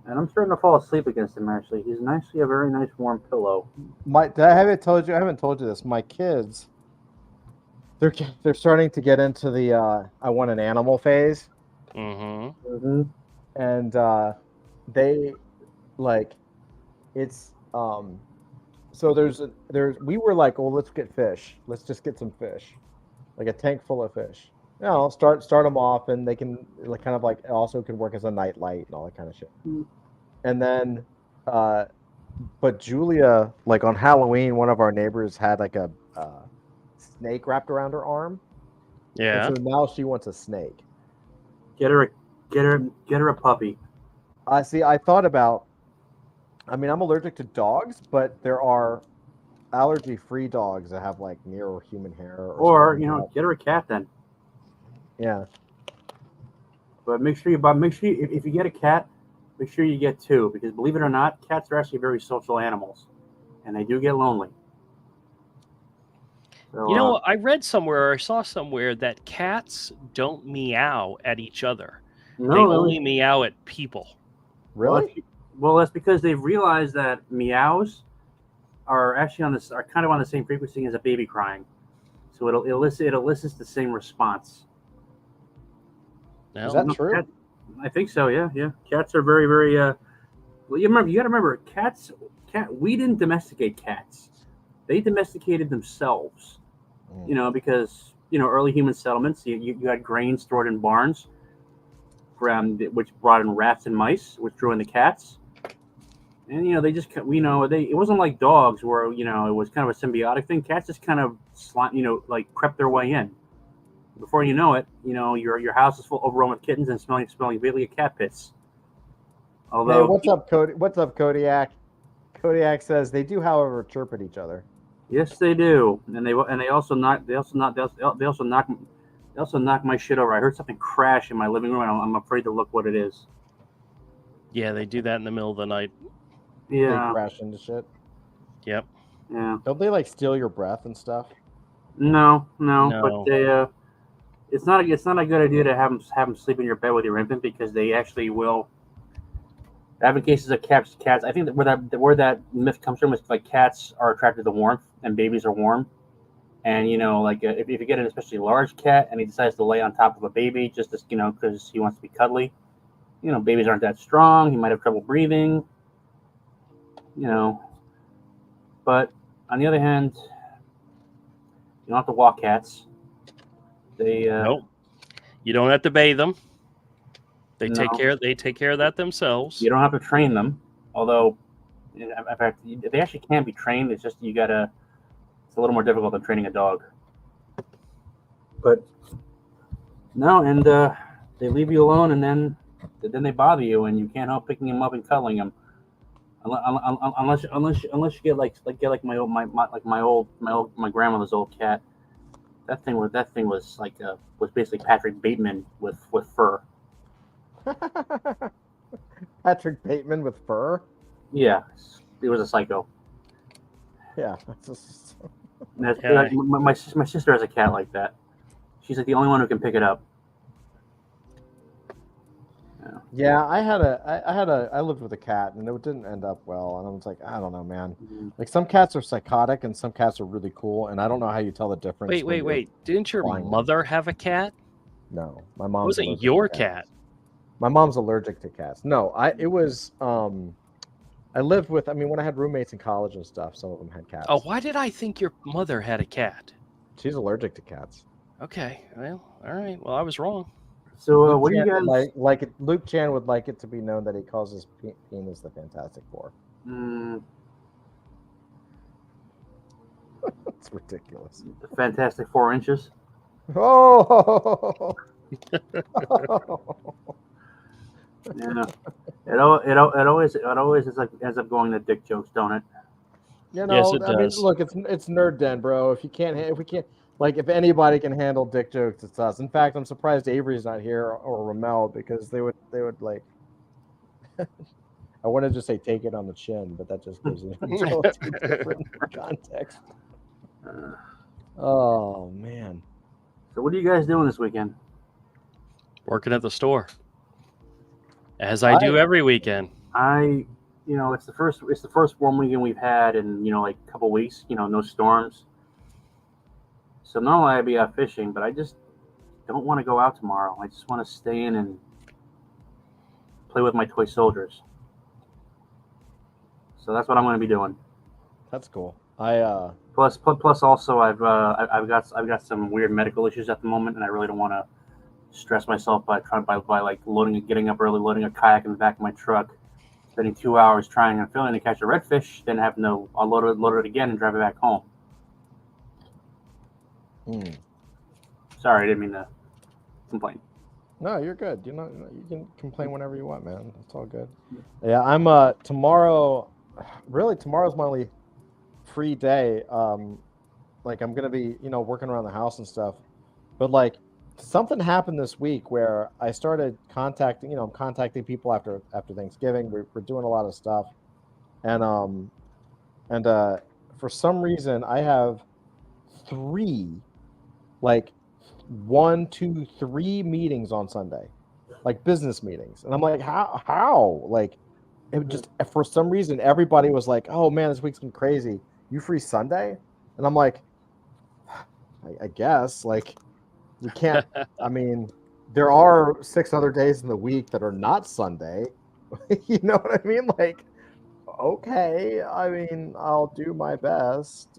and I'm starting to fall asleep against him. Actually, he's nicely a very nice warm pillow. I haven't told you this. My kids, they're starting to get into the I want an animal phase. Mm-hmm. And they like it's so we were like, well, let's get fish. Let's just get some fish, like a tank full of fish. Start them off, and they can like kind of like also can work as a night light and all that kind of shit. And then, but Julia, like on Halloween, one of our neighbors had like a snake wrapped around her arm. Yeah. And so now she wants a snake. Get her a puppy. See, I thought about. I mean, I'm allergic to dogs, but there are allergy-free dogs that have like near human hair. Or get her a cat then. Yeah. But make sure if you get a cat, make sure you get two, because believe it or not, cats are actually very social animals, and they do get lonely. So, I read somewhere, or I saw somewhere that cats don't meow at each other. No, they only meow at people. Really? Well, that's because they've realized that meows are actually are kind of on the same frequency as a baby crying, so it elicits the same response. Is that true? I think so. Yeah. Cats are very, very. Well, you got to remember, we didn't domesticate cats; they domesticated themselves. Because early human settlements, you had grain stored in barns, which brought in rats and mice, which drew in the cats. And they just it wasn't like dogs where it was kind of a symbiotic thing. Cats just kind of like crept their way in. Before you know it, your house is full overrun with kittens and smelling basically a cat piss. Although, hey, what's up, Cody? What's up, Kodiak? Kodiak says they do, however, chirp at each other. Yes, they do, and they also knock my shit over. I heard something crash in my living room, and I'm afraid to look what it is. Yeah, they do that in the middle of the night. Yeah, they crash into shit. Yep. Yeah. Don't they like steal your breath and stuff? No, No. but they, it's not a good idea to have them sleep in your bed with your infant because they actually will. I've been cases of cats. I think that where that myth comes from is like cats are attracted to warmth and babies are warm, and like if you get an especially large cat and he decides to lay on top of a baby just as because he wants to be cuddly, babies aren't that strong. He might have trouble breathing, But on the other hand, you don't have to walk cats. They Nope. You don't have to bathe them. They No. take care of that themselves. You don't have to train them, although in fact they actually can be trained. It's just it's a little more difficult than training a dog. But no, and they leave you alone, and then they bother you, and you can't help picking them up and cuddling them. Unless you get like my grandmother's old cat. That thing was basically Patrick Bateman with fur. Patrick Bateman with fur. Yeah, he was a psycho. Yeah, that's just... Like, my sister has a cat like that. She's like the only one who can pick it up. Yeah, I lived with a cat and it didn't end up well, and I was like, I don't know, man. Mm-hmm. Like some cats are psychotic and some cats are really cool, and I don't know how you tell the difference. Wait! Didn't your mother have a cat? No, my mom wasn't your cat. My mom's allergic to cats. No, it was. I lived with. I mean, when I had roommates in college and stuff, some of them had cats. Oh, why did I think your mother had a cat? She's allergic to cats. Okay, well, all right. Well, I was wrong. So, what do you guys like? It, Luke Chan would like it to be known that he calls his penis the Fantastic Four. It's ridiculous. The Fantastic 4 inches. Oh. Yeah. It always ends up going to dick jokes, don't it? You know, Yes, it I mean, does. look, it's Nerd Den, bro. If we can't, if anybody can handle dick jokes, it's us. In fact, I'm surprised Avery's not here or Ramel because they would like. I wanted to say take it on the chin, but that just gives it a totally different context. Oh man. So what are you guys doing this weekend? Working at the store, as I do every weekend. It's the first warm weekend we've had in like a couple weeks. No storms. So normally I'd be out fishing, but I just don't want to go out tomorrow. I just want to stay in and play with my toy soldiers. So that's what I'm going to be doing. That's cool. Plus also I've got some weird medical issues at the moment, and I really don't want to stress myself by getting up early, loading a kayak in the back of my truck, spending 2 hours trying and failing to catch a redfish, then having to load it again and drive it back home. Sorry, I didn't mean to complain. No, you're good. You can complain whenever you want, man. It's all good. Yeah, I'm tomorrow. Really, tomorrow's my only free day. Like I'm gonna be working around the house and stuff, but like something happened this week where I started contacting. I'm contacting people after Thanksgiving. We're doing a lot of stuff, and for some reason I have 3 meetings on Sunday, like business meetings, and I'm like, how like it just for some reason everybody was like, oh man, this week's been crazy. You free Sunday? And I'm like, I guess like you can't. I mean, there are 6 other days in the week that are not Sunday. You know what I mean? Like, okay, I mean, I'll do my best.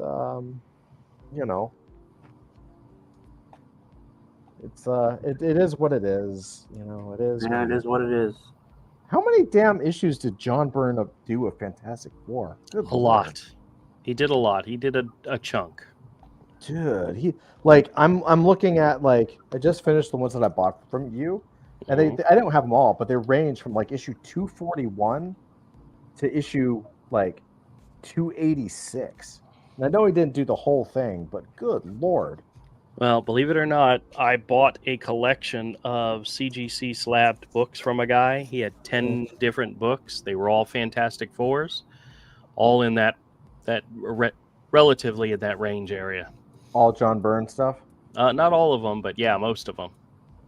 It's it is what it is. It is. Yeah, it is what it is. How many damn issues did John Byrne do of Fantastic Four? A lot. He did a lot. He did a chunk. Dude, I'm looking at I just finished the ones that I bought from you, and I don't have them all, but they range from issue 241 to issue 286. And I know he didn't do the whole thing, but good lord. Well, believe it or not, I bought a collection of CGC slabbed books from a guy. He had 10 different books. They were all Fantastic Fours, all in that relatively in that range area. All John Byrne stuff. Not all of them, but yeah, most of them.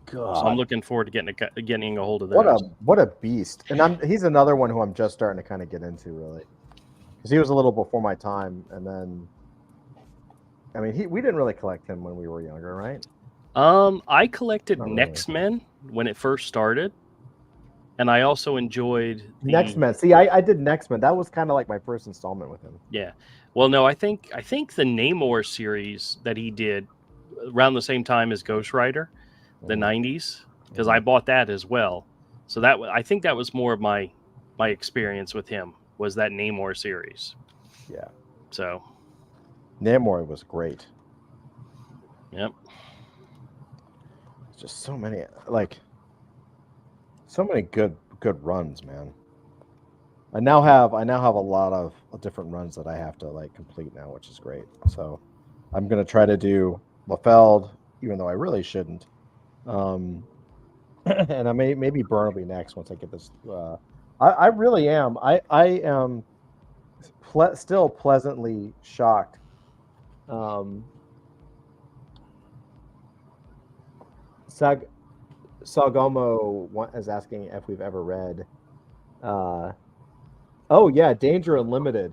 God. So I'm looking forward to getting a hold of those. What a beast! And he's another one who I'm just starting to kind of get into, really, because he was a little before my time. And then, I mean, we didn't really collect him when we were younger, right? I collected Not really. Next Men when it first started, and I also enjoyed Next Men. See, I did Next Men. That was kind of like my first installment with him. Yeah. Well, no, I think the Namor series that he did around the same time as Ghost Rider, the 90s, because I bought that as well. So I think that was more of my experience with him, was that Namor series. Yeah. So Namor was great. Yep. Just so many good runs, man. I now have a lot of different runs that I have to like complete now, which is great. So I'm gonna try to do LaFeld, even though I really shouldn't. And I maybe Burn will be next once I get this. I really am. I am still pleasantly shocked. Salgomo is asking if we've ever read. Oh yeah, Danger Unlimited.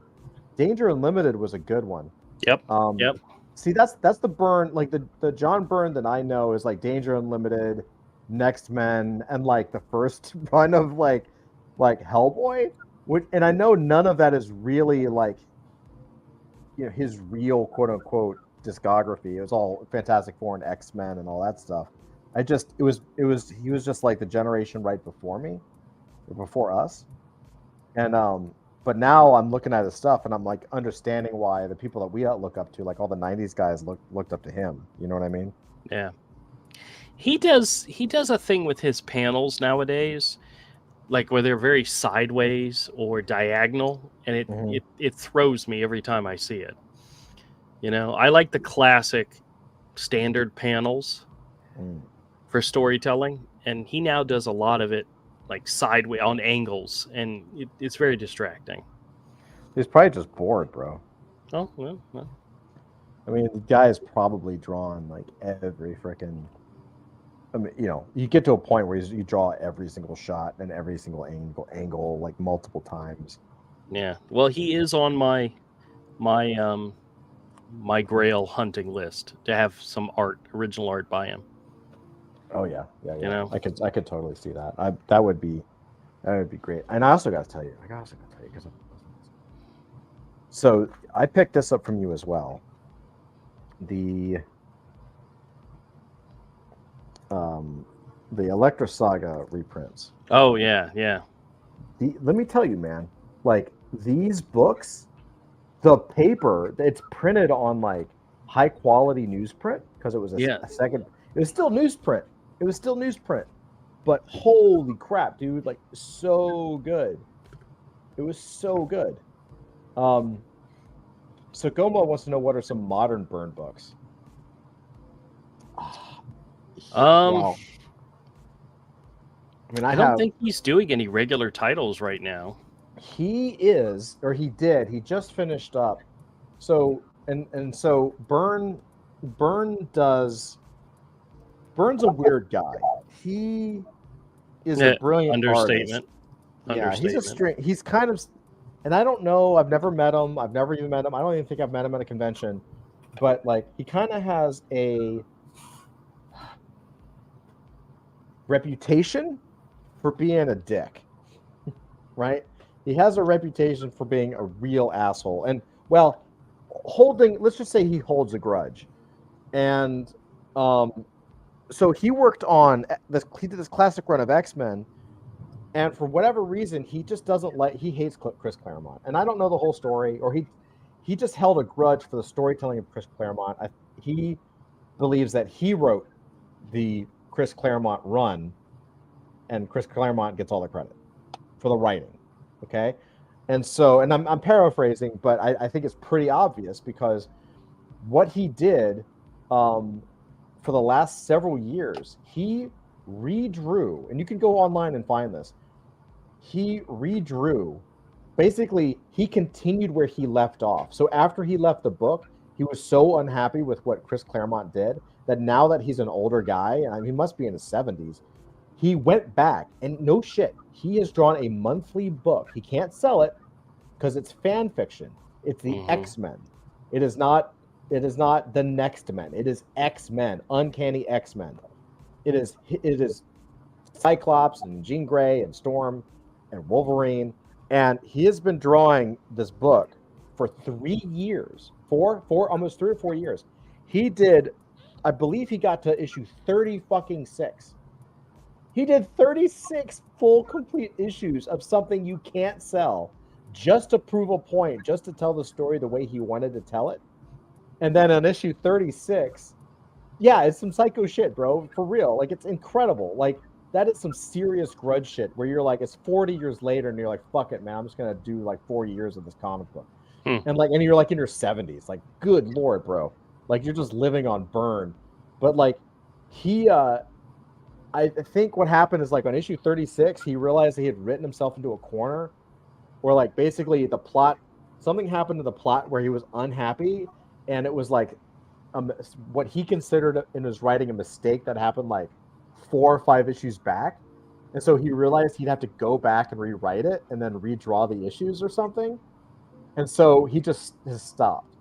Danger Unlimited was a good one. Yep. Yep. See, that's the Byrne, like the John Byrne that I know is like Danger Unlimited, Next Men, and like the first run of like Hellboy. And I know none of that is really like, you know, his real quote unquote discography. It was all Fantastic Four and X-Men and all that stuff. He was just like the generation right before me, or before us. And but now I'm looking at his stuff and I'm like understanding why the people that we look up to, like all the 90s guys looked up to him. You know what I mean? Yeah. He does a thing with his panels nowadays, like where they're very sideways or diagonal, and it throws me every time I see it. You know, I like the classic standard panels for storytelling, and he now does a lot of it like sideways on angles, and it's very distracting. He's probably just bored, bro. Oh, well. I mean, the guy is probably drawn like every freaking. I mean, you know, you get to a point where you draw every single shot and every single angle like multiple times. Yeah. Well, he is on my Grail hunting list to have some original art by him. Oh yeah. You know, I could totally see that. That would be great. And I also got to tell you, because so I picked this up from you as well. The Electra Saga reprints. Oh yeah. Let me tell you, man. Like these books, the paper, it's printed on like high quality newsprint because it was a second. It was still newsprint. But holy crap, dude! Like so good. It was so good. So Goma wants to know what are some modern Byrne books. Wow. I mean, I don't think he's doing any regular titles right now. He is, or he did. He just finished up. So so Byrne's a weird guy. He is a brilliant understatement. Artist. Yeah, he's kind of, and I don't know. I've never met him. I've never even met him. I don't even think I've met him at a convention. But like, he kind of has a reputation for being a dick, right? He has a reputation for being a real asshole, and well, let's just say he holds a grudge, and so he worked on this. He did this classic run of X-Men, and for whatever reason, he just doesn't like. He hates Chris Claremont, and I don't know the whole story, or he just held a grudge for the storytelling of Chris Claremont. He believes that he wrote the Chris Claremont run, and Chris Claremont gets all the credit for the writing. Okay, and so, and I'm paraphrasing, but I think it's pretty obvious because what he did for the last several years, he redrew, and you can go online and find this. He redrew, basically, he continued where he left off. So after he left the book, he was so unhappy with what Chris Claremont did that now that he's an older guy, I mean, he must be in his 70s, he went back and no shit, he has drawn a monthly book. He can't sell it because it's fan fiction. It's the X-Men. It is not the Next Men. It is X-Men, Uncanny X-Men. It is Cyclops and Jean Grey and Storm and Wolverine, and he has been drawing this book for 3 years, almost 3 or 4 years. He did, I believe he got to issue 30 fucking 6. He did 36 full complete issues of something you can't sell just to prove a point, just to tell the story the way he wanted to tell it. And then on issue 36, yeah, it's some psycho shit, bro, for real. Like, it's incredible. Like, that is some serious grudge shit where you're like, it's 40 years later and you're like, fuck it, man, I'm just gonna do like 4 years of this comic book. And you're like in your 70s, like, good lord, bro, like you're just living on burn. But like, he I think what happened is, like, on issue 36, he realized he had written himself into a corner where, like, basically the plot, something happened to the plot where he was unhappy, and it was like what he considered in his writing a mistake that happened like 4 or 5 issues back. And so he realized he'd have to go back and rewrite it and then redraw the issues or something. And so he just has stopped.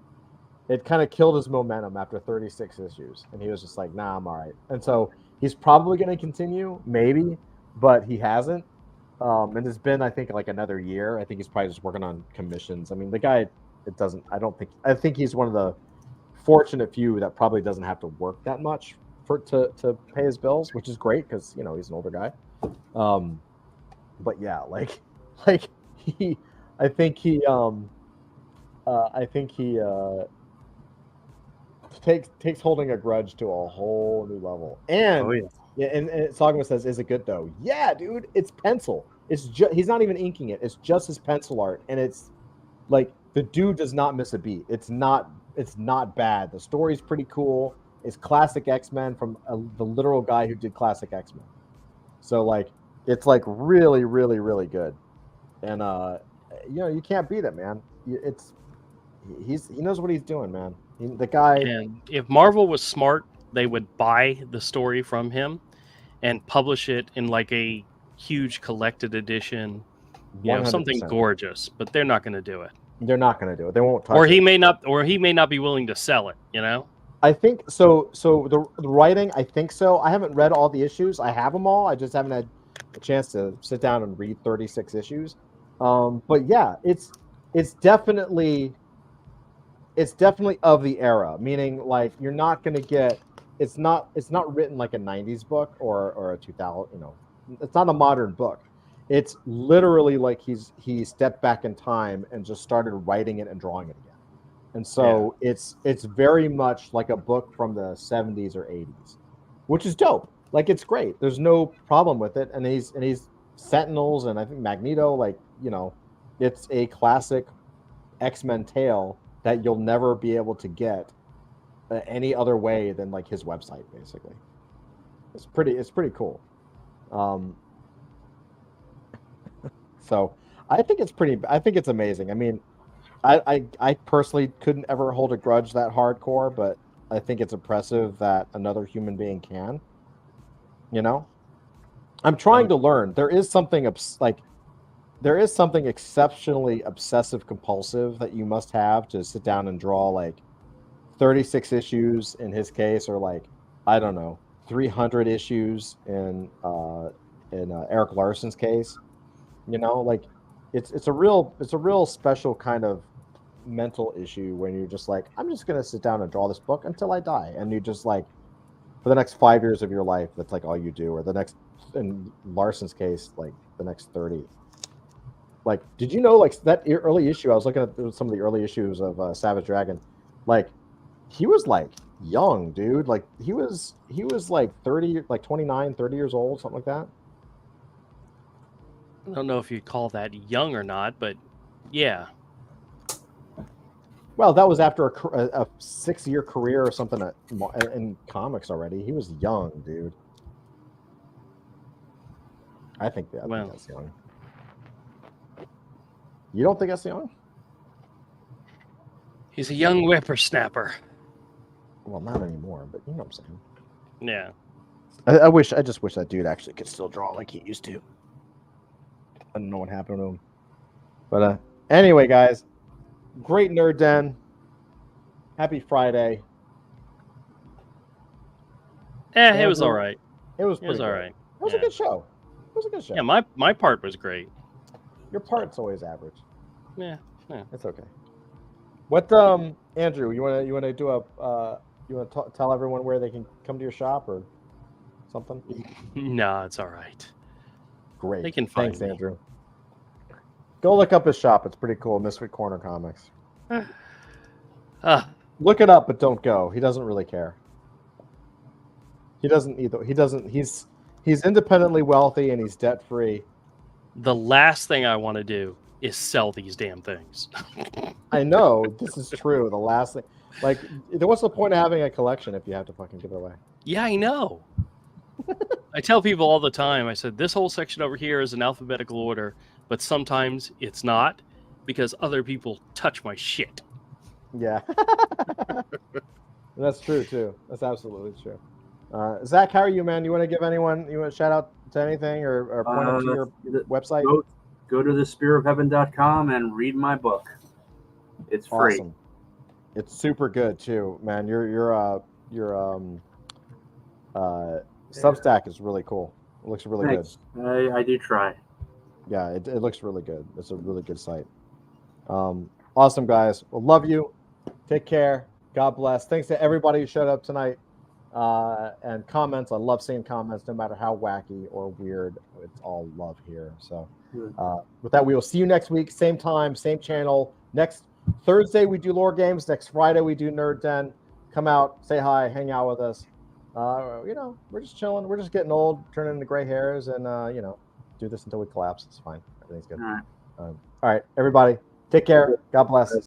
It kind of killed his momentum after 36 issues. And he was just like, nah, I'm all right. And so he's probably going to continue, maybe, but he hasn't. And it's been, I think, like another year. I think he's probably just working on commissions. I mean, the guy, I think he's one of the fortunate few that probably doesn't have to work that much to pay his bills, which is great because, you know, he's an older guy. But yeah, I think he takes holding a grudge to a whole new level. And and Sagma says, "Is it good though?" Yeah, dude, it's pencil. It's he's not even inking it. It's just his pencil art, and it's like the dude does not miss a beat. It's not bad. The story's pretty cool. It's classic X-Men from the literal guy who did classic X-Men. So like, it's like really, really, really good. And you know, you can't beat it, man. He knows what he's doing, man. The guy. And if Marvel was smart, they would buy the story from him and publish it in like a huge collected edition, you know, something 100%. gorgeous. But they're not going to do it. They're not going to do it. They won't touch Or it. he may not be willing to sell it. You know. I think so. So the writing, I think so. I haven't read all the issues. I have them all. I just haven't had a chance to sit down and read 36 issues. But yeah, it's definitely of the era. Meaning, like, you're not going to get. It's not written like a 90s book or a 2000. You know, it's not a modern book. It's literally like he stepped back in time and just started writing it and drawing it again. And so it's very much like a book from the 70s or 80s, which is dope. Like, it's great. There's no problem with it. And he's Sentinels and I think Magneto, like, you know, it's a classic X-Men tale that you'll never be able to get any other way than like his website, basically. It's pretty cool. So I think it's amazing. I mean, I personally couldn't ever hold a grudge that hardcore, but I think it's impressive that another human being can. You know, I'm trying to learn. There is something exceptionally obsessive compulsive that you must have to sit down and draw like 36 issues in his case, or like, I don't know, 300 issues in Eric Larson's case. You know, like it's a real special kind of mental issue when you're just like, I'm just gonna sit down and draw this book until I die, and you just like, for the next 5 years of your life, that's like all you do, or the next, in Larson's case, like the next 30. Like, did you know, like, that early issue? I was looking at some of the early issues of Savage Dragon. Like, he was like young, dude. Like he was like 30, like 29, 30 years old, something like that. I don't know if you'd call that young or not, but yeah. Well, that was after a 6-year career or something in comics already. He was young, dude. I think that's young. You don't think that's young? He's a young whippersnapper. Well, not anymore, but you know what I'm saying. Yeah. I just wish that dude actually could still draw like he used to. I don't know what happened to him. But anyway, guys, great Nerd Den. Happy Friday. It was all right. It was all right. It was a good show. It was a good show. Yeah, my part was great. Your part's always average. Yeah. It's okay. What Andrew, you wanna do a you want to tell everyone where they can come to your shop or something? No, it's all right. Great. They can find Thanks, me. Andrew. Go look up his shop. It's pretty cool. Misfit Corner Comics. Look it up, but don't go. He doesn't really care. He doesn't either. He doesn't. He's independently wealthy and he's debt free. The last thing I want to do is sell these damn things. I know this is true. The last thing, like, what's the point of having a collection if you have to fucking give it away? Yeah, I know. I tell people all the time, I said, this whole section over here is in alphabetical order, but sometimes it's not because other people touch my shit. Yeah. That's true, too. That's absolutely true. Zach, how are you, man? You want to give anyone, you want to shout out to anything or point them to your website? Go to thespiritofheaven.com and read my book. It's free. Awesome. It's super good, too, man. Your Substack is really cool. It looks really Thanks. good. I do try. Yeah, it looks really good. It's a really good site. Awesome, guys. Well, love you. Take care. God bless. Thanks to everybody who showed up tonight. And comments. I love seeing comments, no matter how wacky or weird. It's all love here. So with that, we will see you next week. Same time, same channel. Next Thursday, we do Lore Games. Next Friday, we do Nerd Den. Come out, say hi, hang out with us. We're just chilling. We're just getting old, turning into gray hairs, and do this until we collapse. It's fine. Everything's good. All right, everybody, take care. God bless.